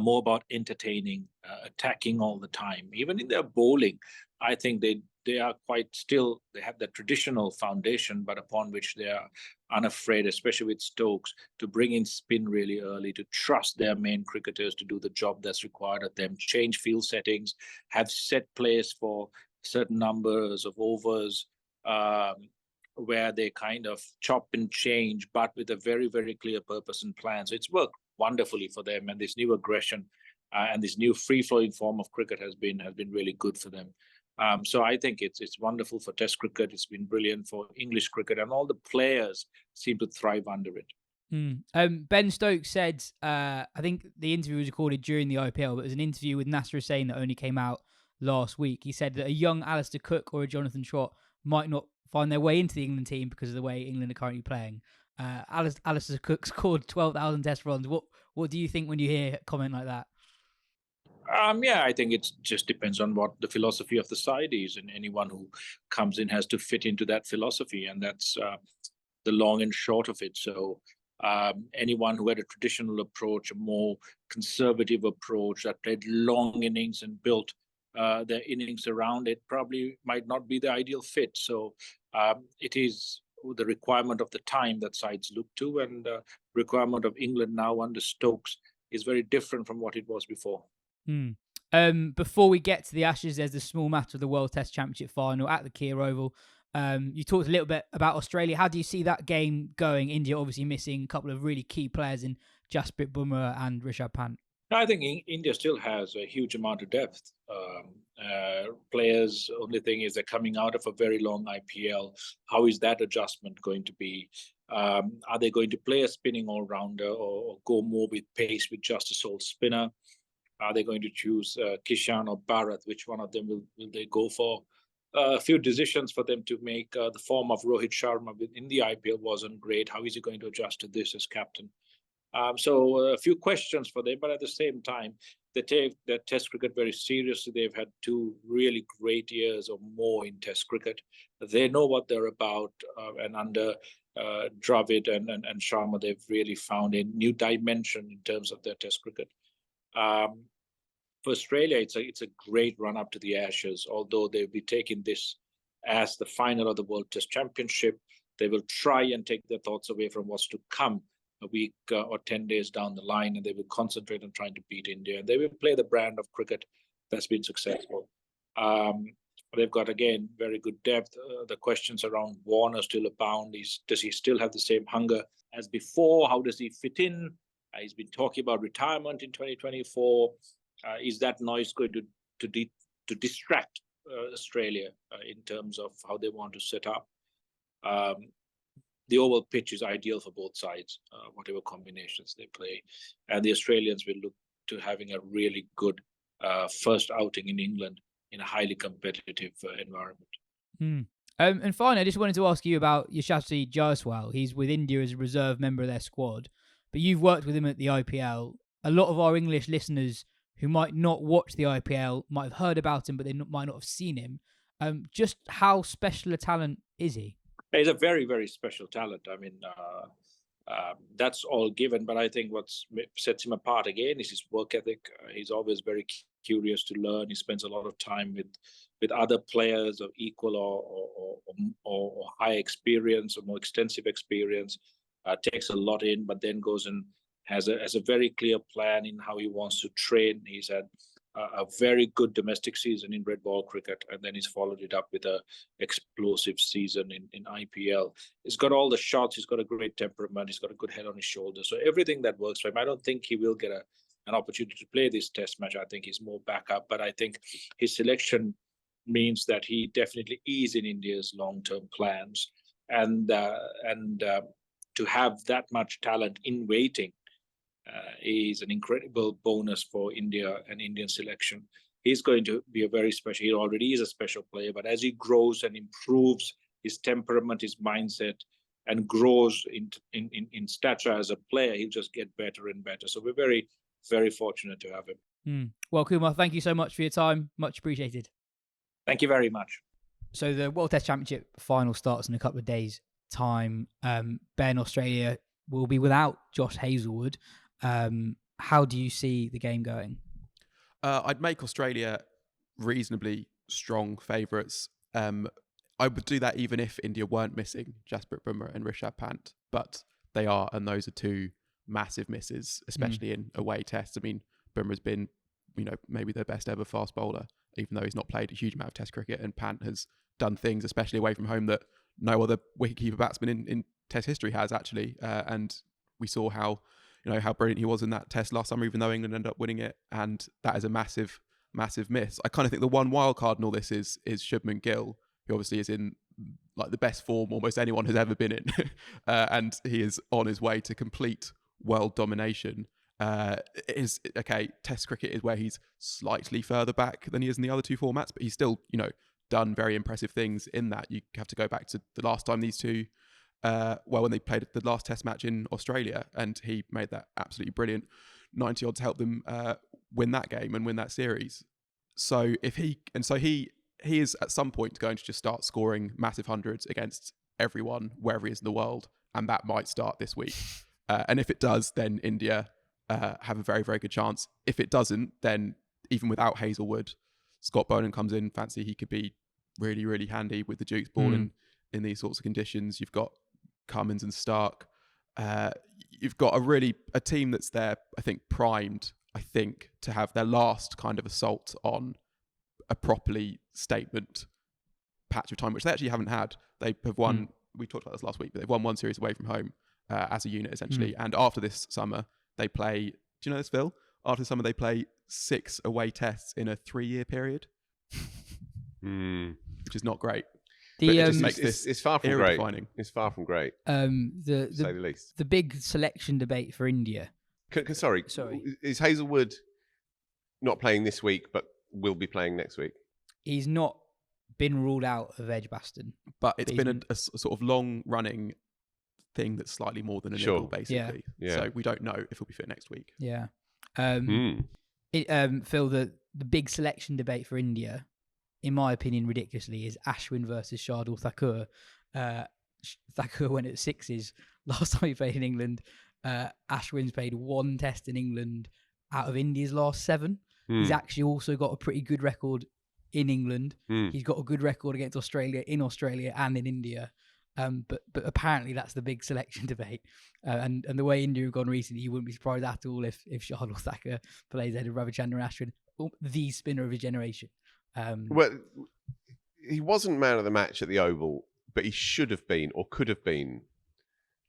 more about entertaining, attacking all the time. Even in their bowling, I think they are quite still, they have the traditional foundation, but upon which they are unafraid, especially with Stokes, to bring in spin really early, to trust their main cricketers to do the job that's required of them, change field settings, have set plays for certain numbers of overs, where they kind of chop and change, but with a very, very clear purpose and plan. So it's worked wonderfully for them, and this new aggression and this new free-flowing form of cricket has been really good for them. So I think it's wonderful for Test cricket. It's been brilliant for English cricket, and all the players seem to thrive under it.
Ben Stokes said, I think the interview was recorded during the IPL, but it was an interview with Nasser Hussain that only came out last week. He said that a young Alistair Cook or a Jonathan Trott might not find their way into the England team because of the way England are currently playing. Alistair Cook scored 12,000 Test runs. What do you think when you hear a comment like that?
Yeah, I think it just depends on what the philosophy of the side is, and anyone who comes in has to fit into that philosophy, and that's the long and short of it. So anyone who had a traditional approach, a more conservative approach that played long innings and built their innings around it, probably might not be the ideal fit. So it is the requirement of the time that sides look to, and the requirement of England now under Stokes is very different from what it was before.
Before we get to the Ashes, there's the small matter of the World Test Championship final at the Kia Oval. You talked a little bit about Australia. How do you see that game going? India obviously missing a couple of really key players in Jasprit Bumrah and Rishabh Pant.
I think India still has a huge amount of depth. Players, only thing is they're coming out of a very long IPL. How is that adjustment going to be? Are they going to play a spinning all-rounder or go more with pace with just a sole spinner? Are they going to choose Kishan or Bharat? Which one of them will they go for? A few decisions for them to make. The form of Rohit Sharma in the IPL wasn't great. How is he going to adjust to this as captain? So a few questions for them, but at the same time, they take their Test cricket very seriously. They've had 2 really great years or more in Test cricket. They know what they're about, and under Dravid and Sharma, they've really found a new dimension in terms of their Test cricket. For Australia, it's a great run up to the Ashes. Although they'll be taking this as the final of the World Test Championship, they will try and take their thoughts away from what's to come a week or 10 days down the line, and they will concentrate on trying to beat India. And they will play the brand of cricket that's been successful. They've got, again, very good depth. The questions around Warner still abound. Does he still have the same hunger as before? How does he fit in? He's been talking about retirement in 2024. Is that noise going to distract Australia in terms of how they want to set up? The oval pitch is ideal for both sides, whatever combinations they play. And the Australians will look to having a really good first outing in England in a highly competitive environment.
And finally, I just wanted to ask you about Yashasvi Jaiswal. He's with India as a reserve member of their squad, but you've worked with him at the IPL. A lot of our English listeners who might not watch the IPL might have heard about him, but they might not have seen him. Just how special a talent is he?
He's a very, very special talent. I mean, that's all given, but I think what sets him apart again is his work ethic. He's always very curious to learn. He spends a lot of time with other players of equal or high experience or more extensive experience. Takes a lot in, but then goes and has a very clear plan in how he wants to train. He's had a very good domestic season in red ball cricket, and then he's followed it up with a explosive season in IPL. He's got all the shots. He's got a great temperament. He's got a good head on his shoulders. So everything that works for him. I don't think he will get an opportunity to play this test match. I think he's more backup, but I think his selection means that he definitely is in India's long-term plans, and to have that much talent in waiting is an incredible bonus for India and Indian selection. He's going to be a very special. He already is a special player, but as he grows and improves his temperament, his mindset, and grows in stature as a player, he'll just get better and better. So we're very, very fortunate to have him.
Well, Kumar, thank you so much for your time. Much appreciated.
Thank you very much.
So the World Test Championship final starts in a couple of days' time. Ben, Australia will be without Josh Hazlewood. How do you see the game going?
I'd make Australia reasonably strong favourites. I would do that even if India weren't missing Jasprit Bumrah and Rishabh Pant, but they are, and those are two massive misses, especially in away tests. I mean, Bumrah's been, maybe their best ever fast bowler, even though he's not played a huge amount of Test cricket, and Pant has done things, especially away from home, that no other wicketkeeper batsman in Test history has actually. And we saw how brilliant he was in that Test last summer, even though England ended up winning it, and that is a massive, massive miss. I kind of think the one wild card in all this is Shubman Gill, who obviously is in like the best form almost anyone has ever been in, and he is on his way to complete world domination. Test cricket is where he's slightly further back than he is in the other two formats, but he's still, done very impressive things in that. You have to go back to the last time these two, when they played the last Test match in Australia, and he made that absolutely brilliant 90 odd to help them win that game and win that series. So he is at some point going to just start scoring massive hundreds against everyone wherever he is in the world, and that might start this week. And if it does, then India have a very, very good chance. If it doesn't, then even without Hazlewood, Scott Boland comes in. Fancy he could be really, really handy with the Dukes ball in these sorts of conditions. You've got Cummins and Stark. You've got a team that's there, I think, primed, to have their last kind of assault on a properly statement patch of time, which they actually haven't had. They have won, we talked about this last week, but they've won one series away from home as a unit, essentially. And after this summer, they play, do you know this, Phil? After summer, they play 6 away tests in a 3-year period, which is not great.
It's far from great.
Defining.
It's far from great,
to say
the least.
The big selection debate for India.
Sorry. Is Hazlewood not playing this week, but will be playing next week?
He's not been ruled out of Edgbaston.
But it's been a sort of long-running thing that's slightly more than a nibble, basically.
Yeah.
So we don't know if he'll be fit next week.
Yeah. Phil, the big selection debate for India, in my opinion, ridiculously, is Ashwin versus Shardul Thakur. Thakur went at 6s last time he played in England. Ashwin's played 1 test in England out of India's last 7. He's actually also got a pretty good record in England. He's got a good record against Australia in Australia and in India. But apparently that's the big selection debate. And the way India have gone recently, you wouldn't be surprised at all if Shardul Thakur plays ahead of Ravichandran Ashwin, the spinner of his generation.
Well, he wasn't man of the match at the Oval, but he should have been or could have been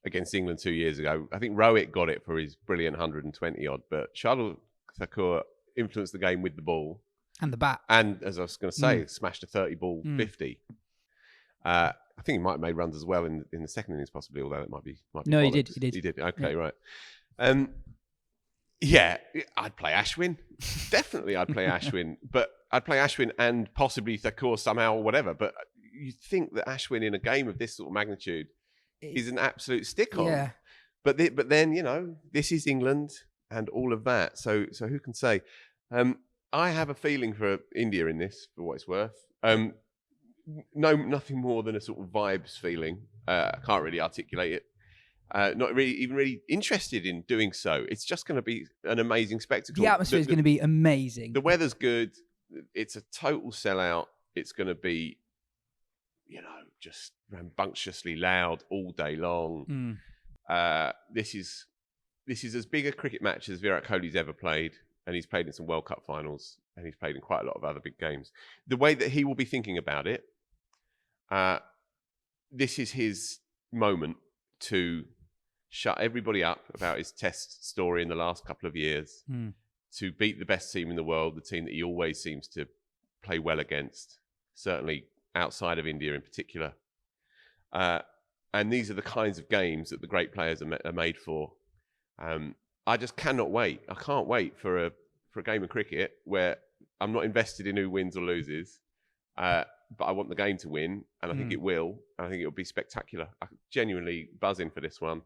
against England 2 years ago. I think Rohit got it for his brilliant 120 odd, but Shardul Thakur influenced the game with the ball
and the bat.
And as I was going to say, smashed a 30 ball 50. I think he might have made runs as well in the second innings, possibly, although it might be
no,
bollocks.
He did.
He did. Okay, right. Yeah, I'd play Ashwin. Definitely I'd play Ashwin. But I'd play Ashwin and possibly Thakur somehow or whatever. But you think that Ashwin in a game of this sort of magnitude is an absolute stick-on.
Yeah.
But then, this is England and all of that. So who can say? I have a feeling for India in this, for what it's worth. Nothing more than a sort of vibes feeling. I can't really articulate it. Not really, even really interested in doing so. It's just going to be an amazing spectacle.
The atmosphere is going to be amazing.
The weather's good. It's a total sellout. It's going to be, just rambunctiously loud all day long. This is as big a cricket match as Virat Kohli's ever played. and he's played in some World Cup finals, and he's played in quite a lot of other big games. The way that he will be thinking about it, this is his moment to shut everybody up about his Test story in the last couple of years, to beat the best team in the world, the team that he always seems to play well against, certainly outside of India in particular. And these are the kinds of games that the great players are made for. I just cannot wait. I can't wait for a game of cricket where I'm not invested in who wins or loses, but I want the game to win, and I think it will. And I think it will be spectacular. I'm genuinely buzzing for this one.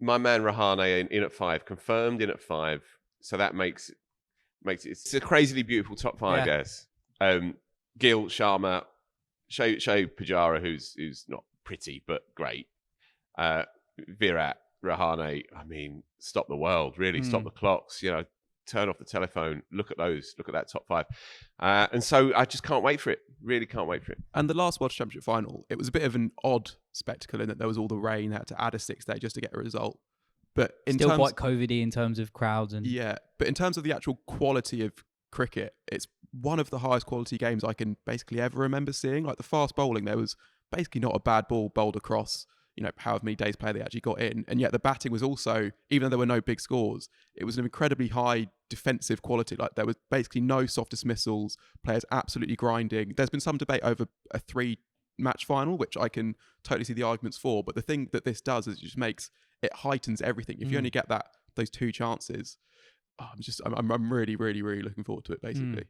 My man Rahane in at 5, confirmed in at 5. So that makes it's a crazily beautiful top 5, guys. Gill, Sharma, Shea Pujara, who's not pretty but great. Virat, Rahane. I mean, stop the world, really. Stop the clocks. You know, turn off the telephone. Look at those. Look at that top 5. And so I just can't wait for it. Really can't wait for it.
And the last World Championship final, it was a bit of an odd spectacle in that there was all the rain. They had to add a 6th day just to get a result. But
still quite COVID-y in terms of crowds and
but in terms of the actual quality of cricket, it's one of the highest quality games I can basically ever remember seeing. Like the fast bowling, there was basically not a bad ball bowled across, you know, however many days play they actually got in. And yet the batting was also, even though there were no big scores, it was an incredibly high defensive quality. Like there was basically no soft dismissals, players absolutely grinding. There's been some debate over a 3-match final, which I can totally see the arguments for. But the thing that this does is it heightens everything. If you only get those 2 chances, I'm really, really, really looking forward to it, basically.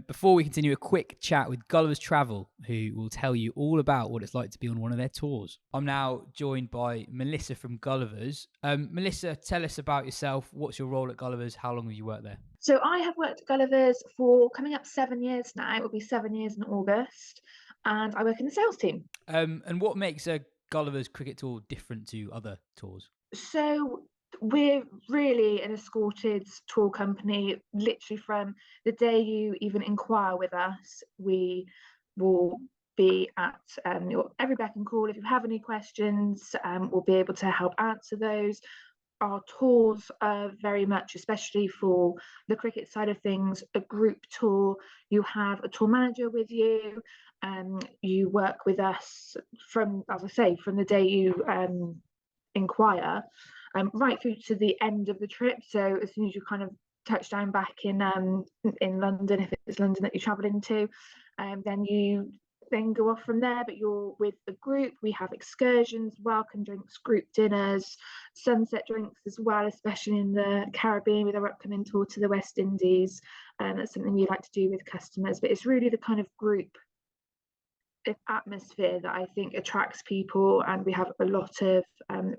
Before we continue, a quick chat with Gullivers Travel, who will tell you all about what it's like to be on one of their tours. I'm now joined by Melissa from Gullivers. Melissa, tell us about yourself. What's your role at Gullivers? How long have you worked there?
So I have worked at Gullivers for coming up 7 years now. It will be 7 years in August. And I work in the sales team.
And what makes a Gullivers cricket tour different to other tours?
So we're really an escorted tour company. Literally from the day you even inquire with us, we will be at your every beck and call. If you have any questions, we'll be able to help answer those. Our tours are very much, especially for the cricket side of things, a group tour. You have a tour manager with you. You work with us from, as I say, from the day you inquire, right through to the end of the trip. So as soon as you kind of touch down back in London, if it's London that you're traveling to, then you then go off from there. But you're with the group. We have excursions, welcome drinks, group dinners, sunset drinks as well, especially in the Caribbean with our upcoming tour to the West Indies. That's something we like to do with customers. But it's really the kind of group atmosphere that I think attracts people, and we have a lot of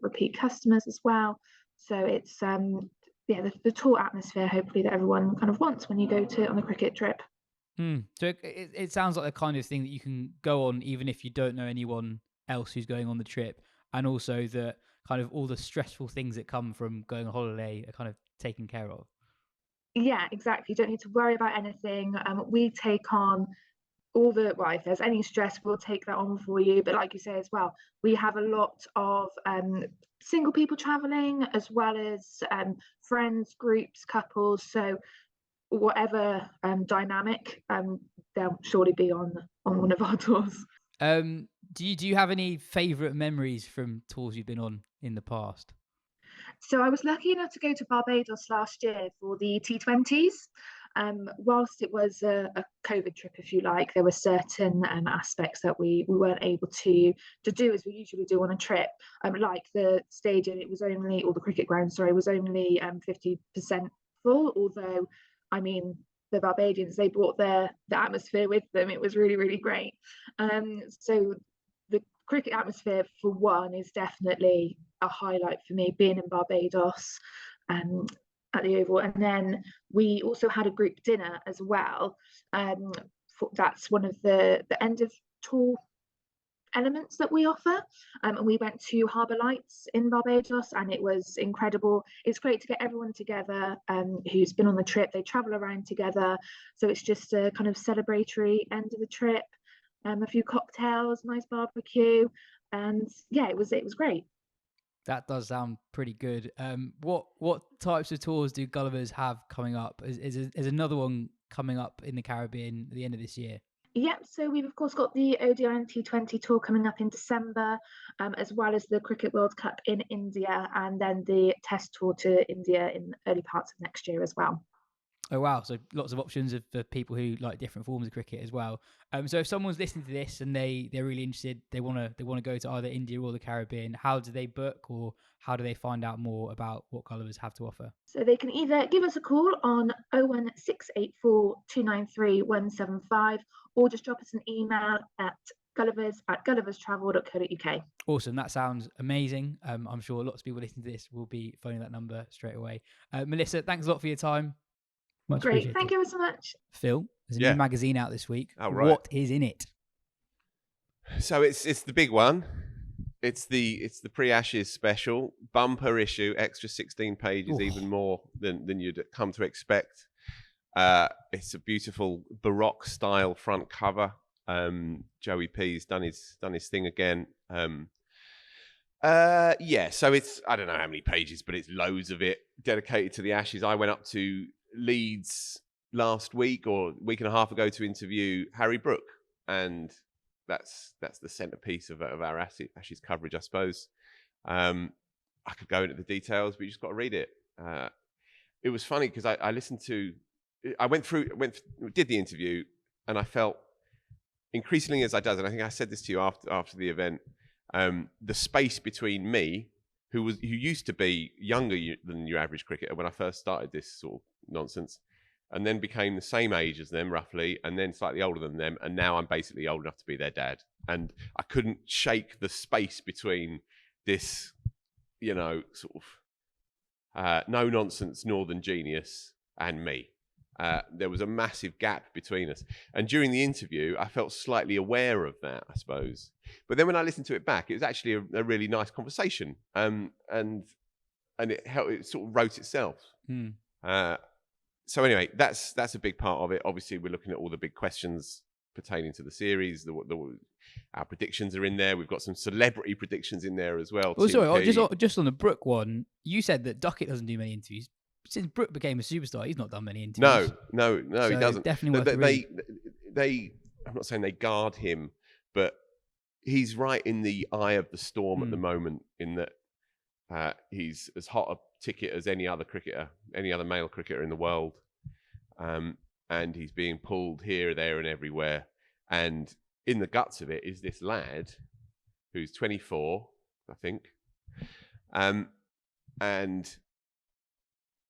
repeat customers as well. So it's the tour atmosphere, hopefully, that everyone kind of wants when you go on a cricket trip.
So it sounds like the kind of thing that you can go on even if you don't know anyone else who's going on the trip, and also the kind of all the stressful things that come from going on holiday are kind of taken care of.
Yeah, exactly. You don't need to worry about anything. We take on if there's any stress, we'll take that on for you. But like you say as well, we have a lot of single people traveling, as well as friends, groups, couples. So whatever dynamic, they'll surely be on one of our tours.
Do you have any favourite memories from tours you've been on in the past?
So I was lucky enough to go to Barbados last year for the T20s. Whilst it was a COVID trip, if you like, there were certain aspects that we weren't able to do as we usually do on a trip. Like the stadium, or the cricket ground, was only 50% full. Although, I mean, the Barbadians, they brought the atmosphere with them. It was really, really great. So the cricket atmosphere, for one, is definitely a highlight for me, being in Barbados. At the Oval, and then we also had a group dinner as well. That's one of the end of tour elements that we offer. And we went to Harbour Lights in Barbados, and it was incredible. It's great to get everyone together who's been on the trip. They travel around together, so it's just a kind of celebratory end of the trip. A few cocktails, nice barbecue, and yeah, it was great.
That does sound pretty good. What types of tours do Gullivers have coming up? Is another one coming up in the Caribbean at the end of this year?
Yep, so we've of course got the ODI and T20 tour coming up in December, as well as the Cricket World Cup in India, and then the Test tour to India in early parts of next year as well.
Oh wow! So lots of options for people who like different forms of cricket as well. So if someone's listening to this and they're really interested, they wanna go to either India or the Caribbean, how do they book, or how do they find out more about what Gullivers have to offer?
So they can either give us a call on 01684 293 175, or just drop us an email at gullivers@gulliverstravel.co.uk.
Awesome. That sounds amazing. I'm sure lots of people listening to this will be phoning that number straight away. Melissa, thanks a lot for your time. Much
Great.
appreciated.
Thank you so much.
Phil, there's a new magazine out this week.
Oh, right.
What is in it?
So it's the big one. It's the pre-Ashes special, bumper issue, extra 16 pages, even more than you'd come to expect. It's a beautiful Baroque style front cover. Joey P's done his thing again. So it's, I don't know how many pages, but it's loads of it dedicated to the Ashes. I went up to Leeds last week or week and a half ago to interview Harry Brook, and that's the centerpiece of our Ashes coverage, I suppose. I could go into the details, but you just got to read it. It was funny because I did the interview, and I felt increasingly as I does, and I think I said this to you after the event, the space between me, who used to be younger than your average cricketer when I first started this sort of nonsense, and then became the same age as them roughly, and then slightly older than them, and now I'm basically old enough to be their dad. And I couldn't shake the space between this, sort of no nonsense northern genius and me. There was a massive gap between us. And during the interview, I felt slightly aware of that, I suppose. But then when I listened to it back, it was actually a really nice conversation. And it sort of wrote itself. So anyway, that's a big part of it. Obviously, we're looking at all the big questions pertaining to the series. Our predictions are in there. We've got some celebrity predictions in there as well.
Oh, sorry, just on the Brook one, you said that Duckett doesn't do many interviews. Since Brook became a superstar, he's not done many interviews.
No, so he doesn't.
Definitely worth
they I'm not saying they guard him, but he's right in the eye of the storm at the moment, in that he's as hot a ticket as any other cricketer, any other male cricketer in the world. And he's being pulled here, there and everywhere. And in the guts of it is this lad who's 24, I think. And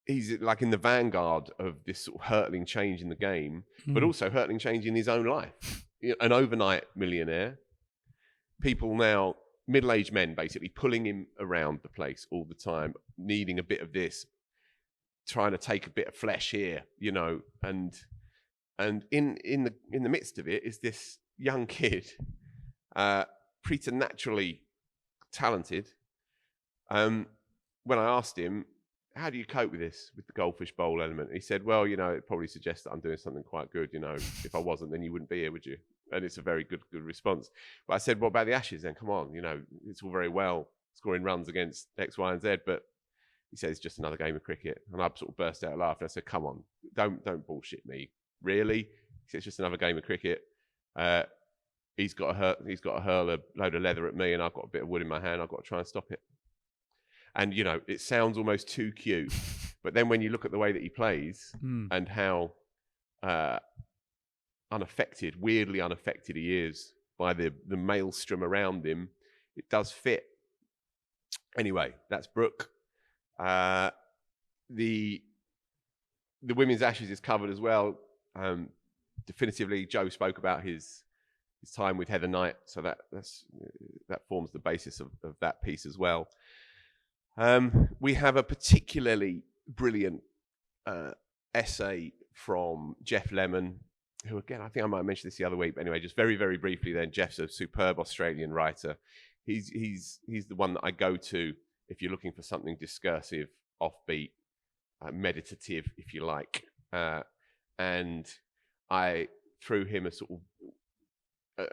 he's like in the vanguard of this sort of hurtling change in the game, but also hurtling change in his own life. An overnight millionaire. People now, middle-aged men basically, pulling him around the place all the time, needing a bit of this, trying to take a bit of flesh here, and in the midst of it is this young kid, preternaturally talented. When I asked him, how do you cope with this, with the goldfish bowl element? He said, well, it probably suggests that I'm doing something quite good. If I wasn't, then you wouldn't be here, would you? And it's a very good response. But I said, what about the Ashes then? Come on, it's all very well scoring runs against X, Y, and Z, but he said it's just another game of cricket. And I sort of burst out laughing. I said, come on, don't bullshit me. Really? He said, it's just another game of cricket. He's got to hurl a load of leather at me, and I've got a bit of wood in my hand. I've got to try and stop it. And, it sounds almost too cute. But then when you look at the way that he plays and how weirdly unaffected he is by the maelstrom around him, it does fit. Anyway, that's Brook. The Women's Ashes is covered as well. Definitively, Joe spoke about his time with Heather Knight. So that forms the basis of that piece as well. We have a particularly brilliant essay from Jeff Lemon, who, again, I think I might have mentioned this the other week, but anyway, just very, very briefly then, Jeff's a superb Australian writer. He's the one that I go to if you're looking for something discursive, offbeat, meditative, if you like. And I threw him a sort of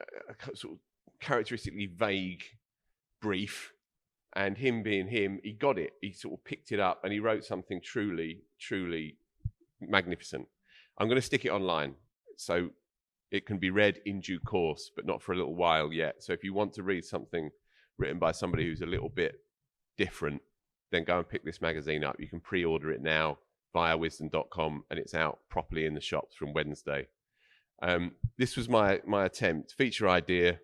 characteristically vague brief And him being him, he got it. He sort of picked it up and he wrote something truly, truly magnificent. I'm going to stick it online so it can be read in due course, but not for a little while yet. So if you want to read something written by somebody who's a little bit different, then go and pick this magazine up. You can pre-order it now via wisden.com, and it's out properly in the shops from Wednesday. This was my attempt. Feature idea,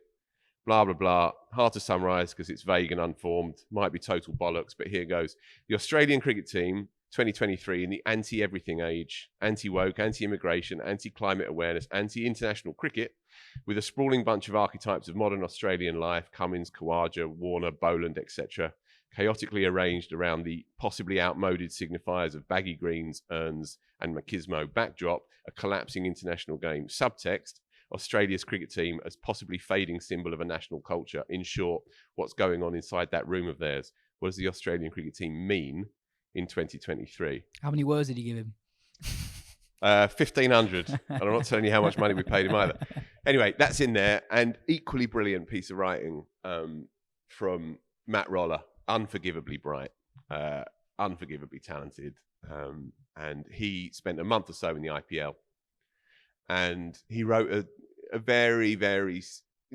blah, blah, blah. Hard to summarise because it's vague and unformed. Might be total bollocks, but here goes. The Australian cricket team, 2023, in the anti-everything age, anti-woke, anti-immigration, anti-climate awareness, anti-international cricket, with a sprawling bunch of archetypes of modern Australian life, Cummins, Khawaja, Warner, Boland, etc., chaotically arranged around the possibly outmoded signifiers of baggy greens, urns, and machismo. Backdrop, a collapsing international game. Subtext, Australia's cricket team as possibly fading symbol of a national culture. In short, what's going on inside that room of theirs? What does the Australian cricket team mean in 2023?
How many words did you give him?
1,500. And I'm not telling you how much money we paid him either. Anyway, that's in there. And equally brilliant piece of writing from Matt Roller. Unforgivably bright, unforgivably talented. And he spent a month or so in the IPL. And he wrote a very, very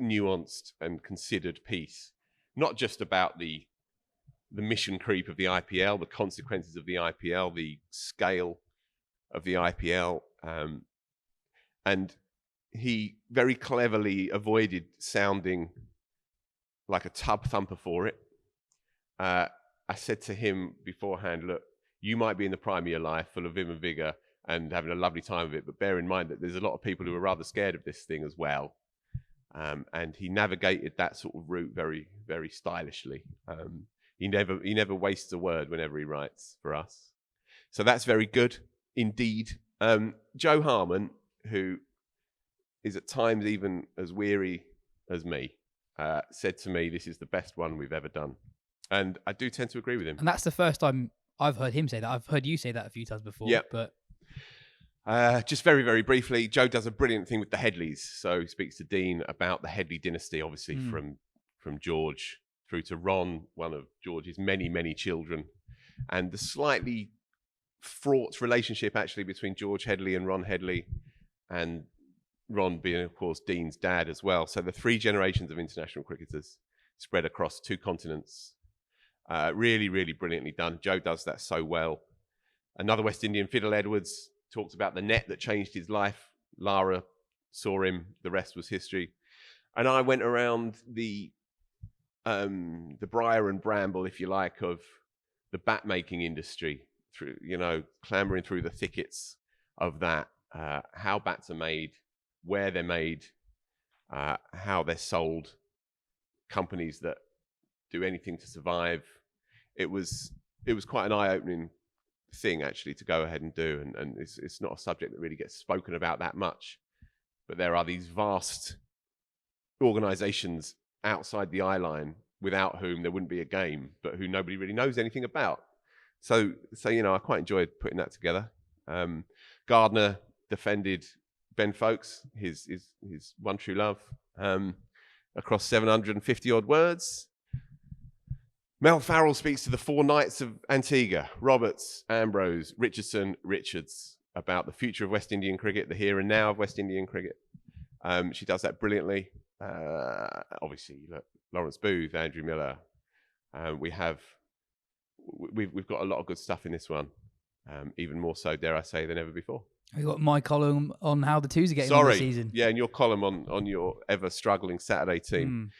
nuanced and considered piece, not just about the mission creep of the IPL, the consequences of the IPL, the scale of the IPL. And he very cleverly avoided sounding like a tub thumper for it. I said to him beforehand, look, you might be in the prime of your life, full of vim and vigor and having a lovely time of it, but bear in mind that there's a lot of people who are rather scared of this thing as well. And he navigated that sort of route very, very stylishly. He never wastes a word whenever he writes for us. So that's very good indeed. Joe Harmon, who is at times even as weary as me, said to me, this is the best one we've ever done. And I do tend to agree with him.
And that's the first time I've heard him say that. I've heard you say that a few times before.
Yeah.
But
just very, very briefly, Joe does a brilliant thing with the Headleys. So he speaks to Dean about the Headley dynasty, obviously from George through to Ron, one of George's many, many children, and the slightly fraught relationship actually between George Headley and Ron Headley, and Ron being, of course, Dean's dad as well. So the three generations of international cricketers spread across two continents. Really, really brilliantly done. Joe does that so well. Another West Indian, Fiddle Edwards, talks about the net that changed his life. Lara saw him. The rest was history. And I went around the briar and bramble, if you like, of the bat making industry, through, clambering through the thickets of that, how bats are made, where they're made, how they're sold, companies that do anything to survive. It was quite an eye-opening thing actually to go ahead and do, and it's not a subject that really gets spoken about that much, but there are these vast organizations outside the eye line without whom there wouldn't be a game, but who nobody really knows anything about. So I quite enjoyed putting that together. Gardner defended Ben Stokes, his one true love, across 750 odd words. Mel Farrell speaks to the four knights of Antigua, Roberts, Ambrose, Richardson, Richards, about the future of West Indian cricket, the here and now of West Indian cricket. She does that brilliantly. Obviously, look, Lawrence Booth, Andrew Miller. We've got a lot of good stuff in this one, even more so, dare I say, than ever before.
We got my column on how the twos are getting on this season.
Yeah, and your column on your ever struggling Saturday team.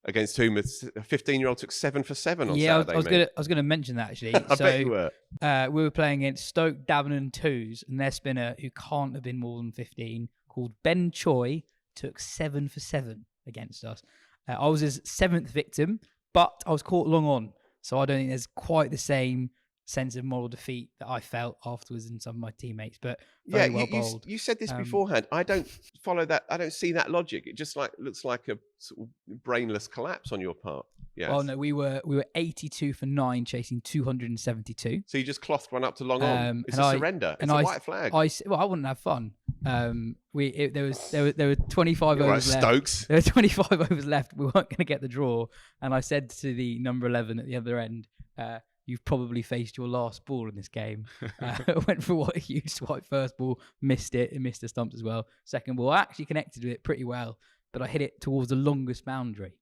Against whom a 15-year-old took 7 for 7 on Saturday.
I was gonna mention that actually.
I bet you were.
We were playing against Stoke, Davenant twos, and their spinner, who can't have been more than 15, called Ben Choi, took 7 for 7 against us. I was his 7th victim, but I was caught long on, so I don't think there's quite the same sense of moral defeat that I felt afterwards in some of my teammates. But very well bowled.
You said this beforehand. I don't follow that. I don't see that logic. It just looks like a sort of brainless collapse on your part. Yes.
Well, no, we were 82 for 9, chasing 272.
So you just clothed one up to long on. It's
and
a
I-
surrender. It's
and
a
I-
white flag.
I wouldn't have fun. There were 25
You're right,
overs left.
Stokes.
There were 25 overs left. We weren't going to get the draw, and I said to the number 11 at the other end, "You've probably faced your last ball in this game." Went for what a huge swipe. First ball, missed it. It missed the stumps as well. Second ball, I actually connected with it pretty well, but I hit it towards the longest boundary,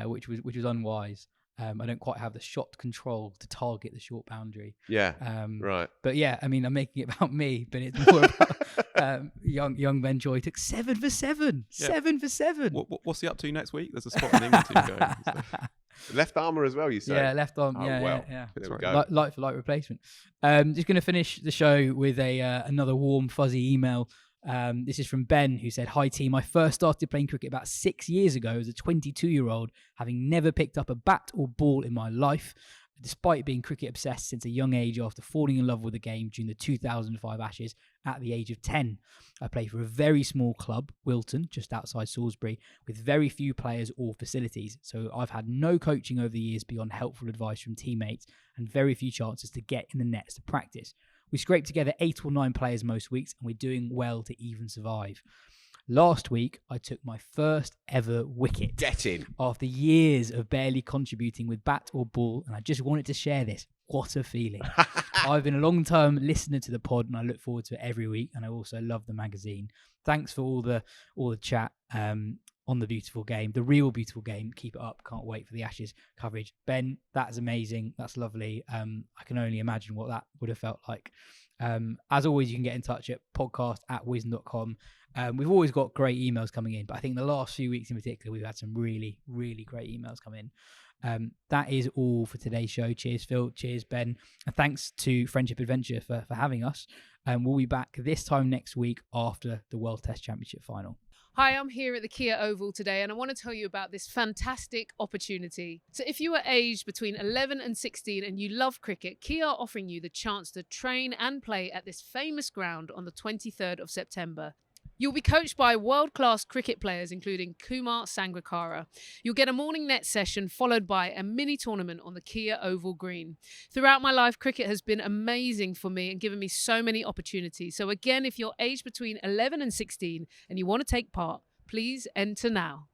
which was unwise. I don't quite have the shot control to target the short boundary.
Yeah. Right.
But yeah, I mean, I'm making it about me, but it's more about young Ben Joy took 7 for 7.
Yeah.
7 for 7.
What's he up to next week? There's a spot in the England team going. So.
Left armour as well, you say?
Yeah, left arm.
Oh,
yeah,
well.
yeah.
There we
Sorry.
go.
Light for light replacement. Just going to finish the show with another warm, fuzzy email. This is from Ben, who said, "Hi team, I first started playing cricket about 6 years ago as a 22-year-old, having never picked up a bat or ball in my life, despite being cricket obsessed since a young age after falling in love with the game during the 2005 Ashes at the age of 10. I play for a very small club, Wilton, just outside Salisbury, with very few players or facilities, so I've had no coaching over the years beyond helpful advice from teammates and very few chances to get in the nets to practice. We scrape together 8 or 9 players most weeks, and we're doing well to even survive. Last week, I took my first ever wicket.
Get in.
After years of barely contributing with bat or ball, and I just wanted to share this. What a feeling. I've been a long-term listener to the pod, and I look forward to it every week, and I also love the magazine. Thanks for all the chat on the beautiful game, the real beautiful game. Keep it up. Can't wait for the Ashes coverage. Ben, that is amazing. That's lovely. I can only imagine what that would have felt like. As always, you can get in touch at podcast@wisden.com. We've always got great emails coming in, but I think the last few weeks in particular, we've had some really, really great emails come in. That is all for today's show. Cheers, Phil. Cheers, Ben. And thanks to Friendship Adventure for having us. We'll be back this time next week after the World Test Championship final.
Hi, I'm here at the Kia Oval today, and I want to tell you about this fantastic opportunity. So if you are aged between 11 and 16 and you love cricket, Kia are offering you the chance to train and play at this famous ground on the 23rd of September. You'll be coached by world-class cricket players, including Kumar Sangakkara. You'll get a morning net session followed by a mini tournament on the Kia Oval Green. Throughout my life, cricket has been amazing for me and given me so many opportunities. So again, if you're aged between 11 and 16 and you want to take part, please enter now.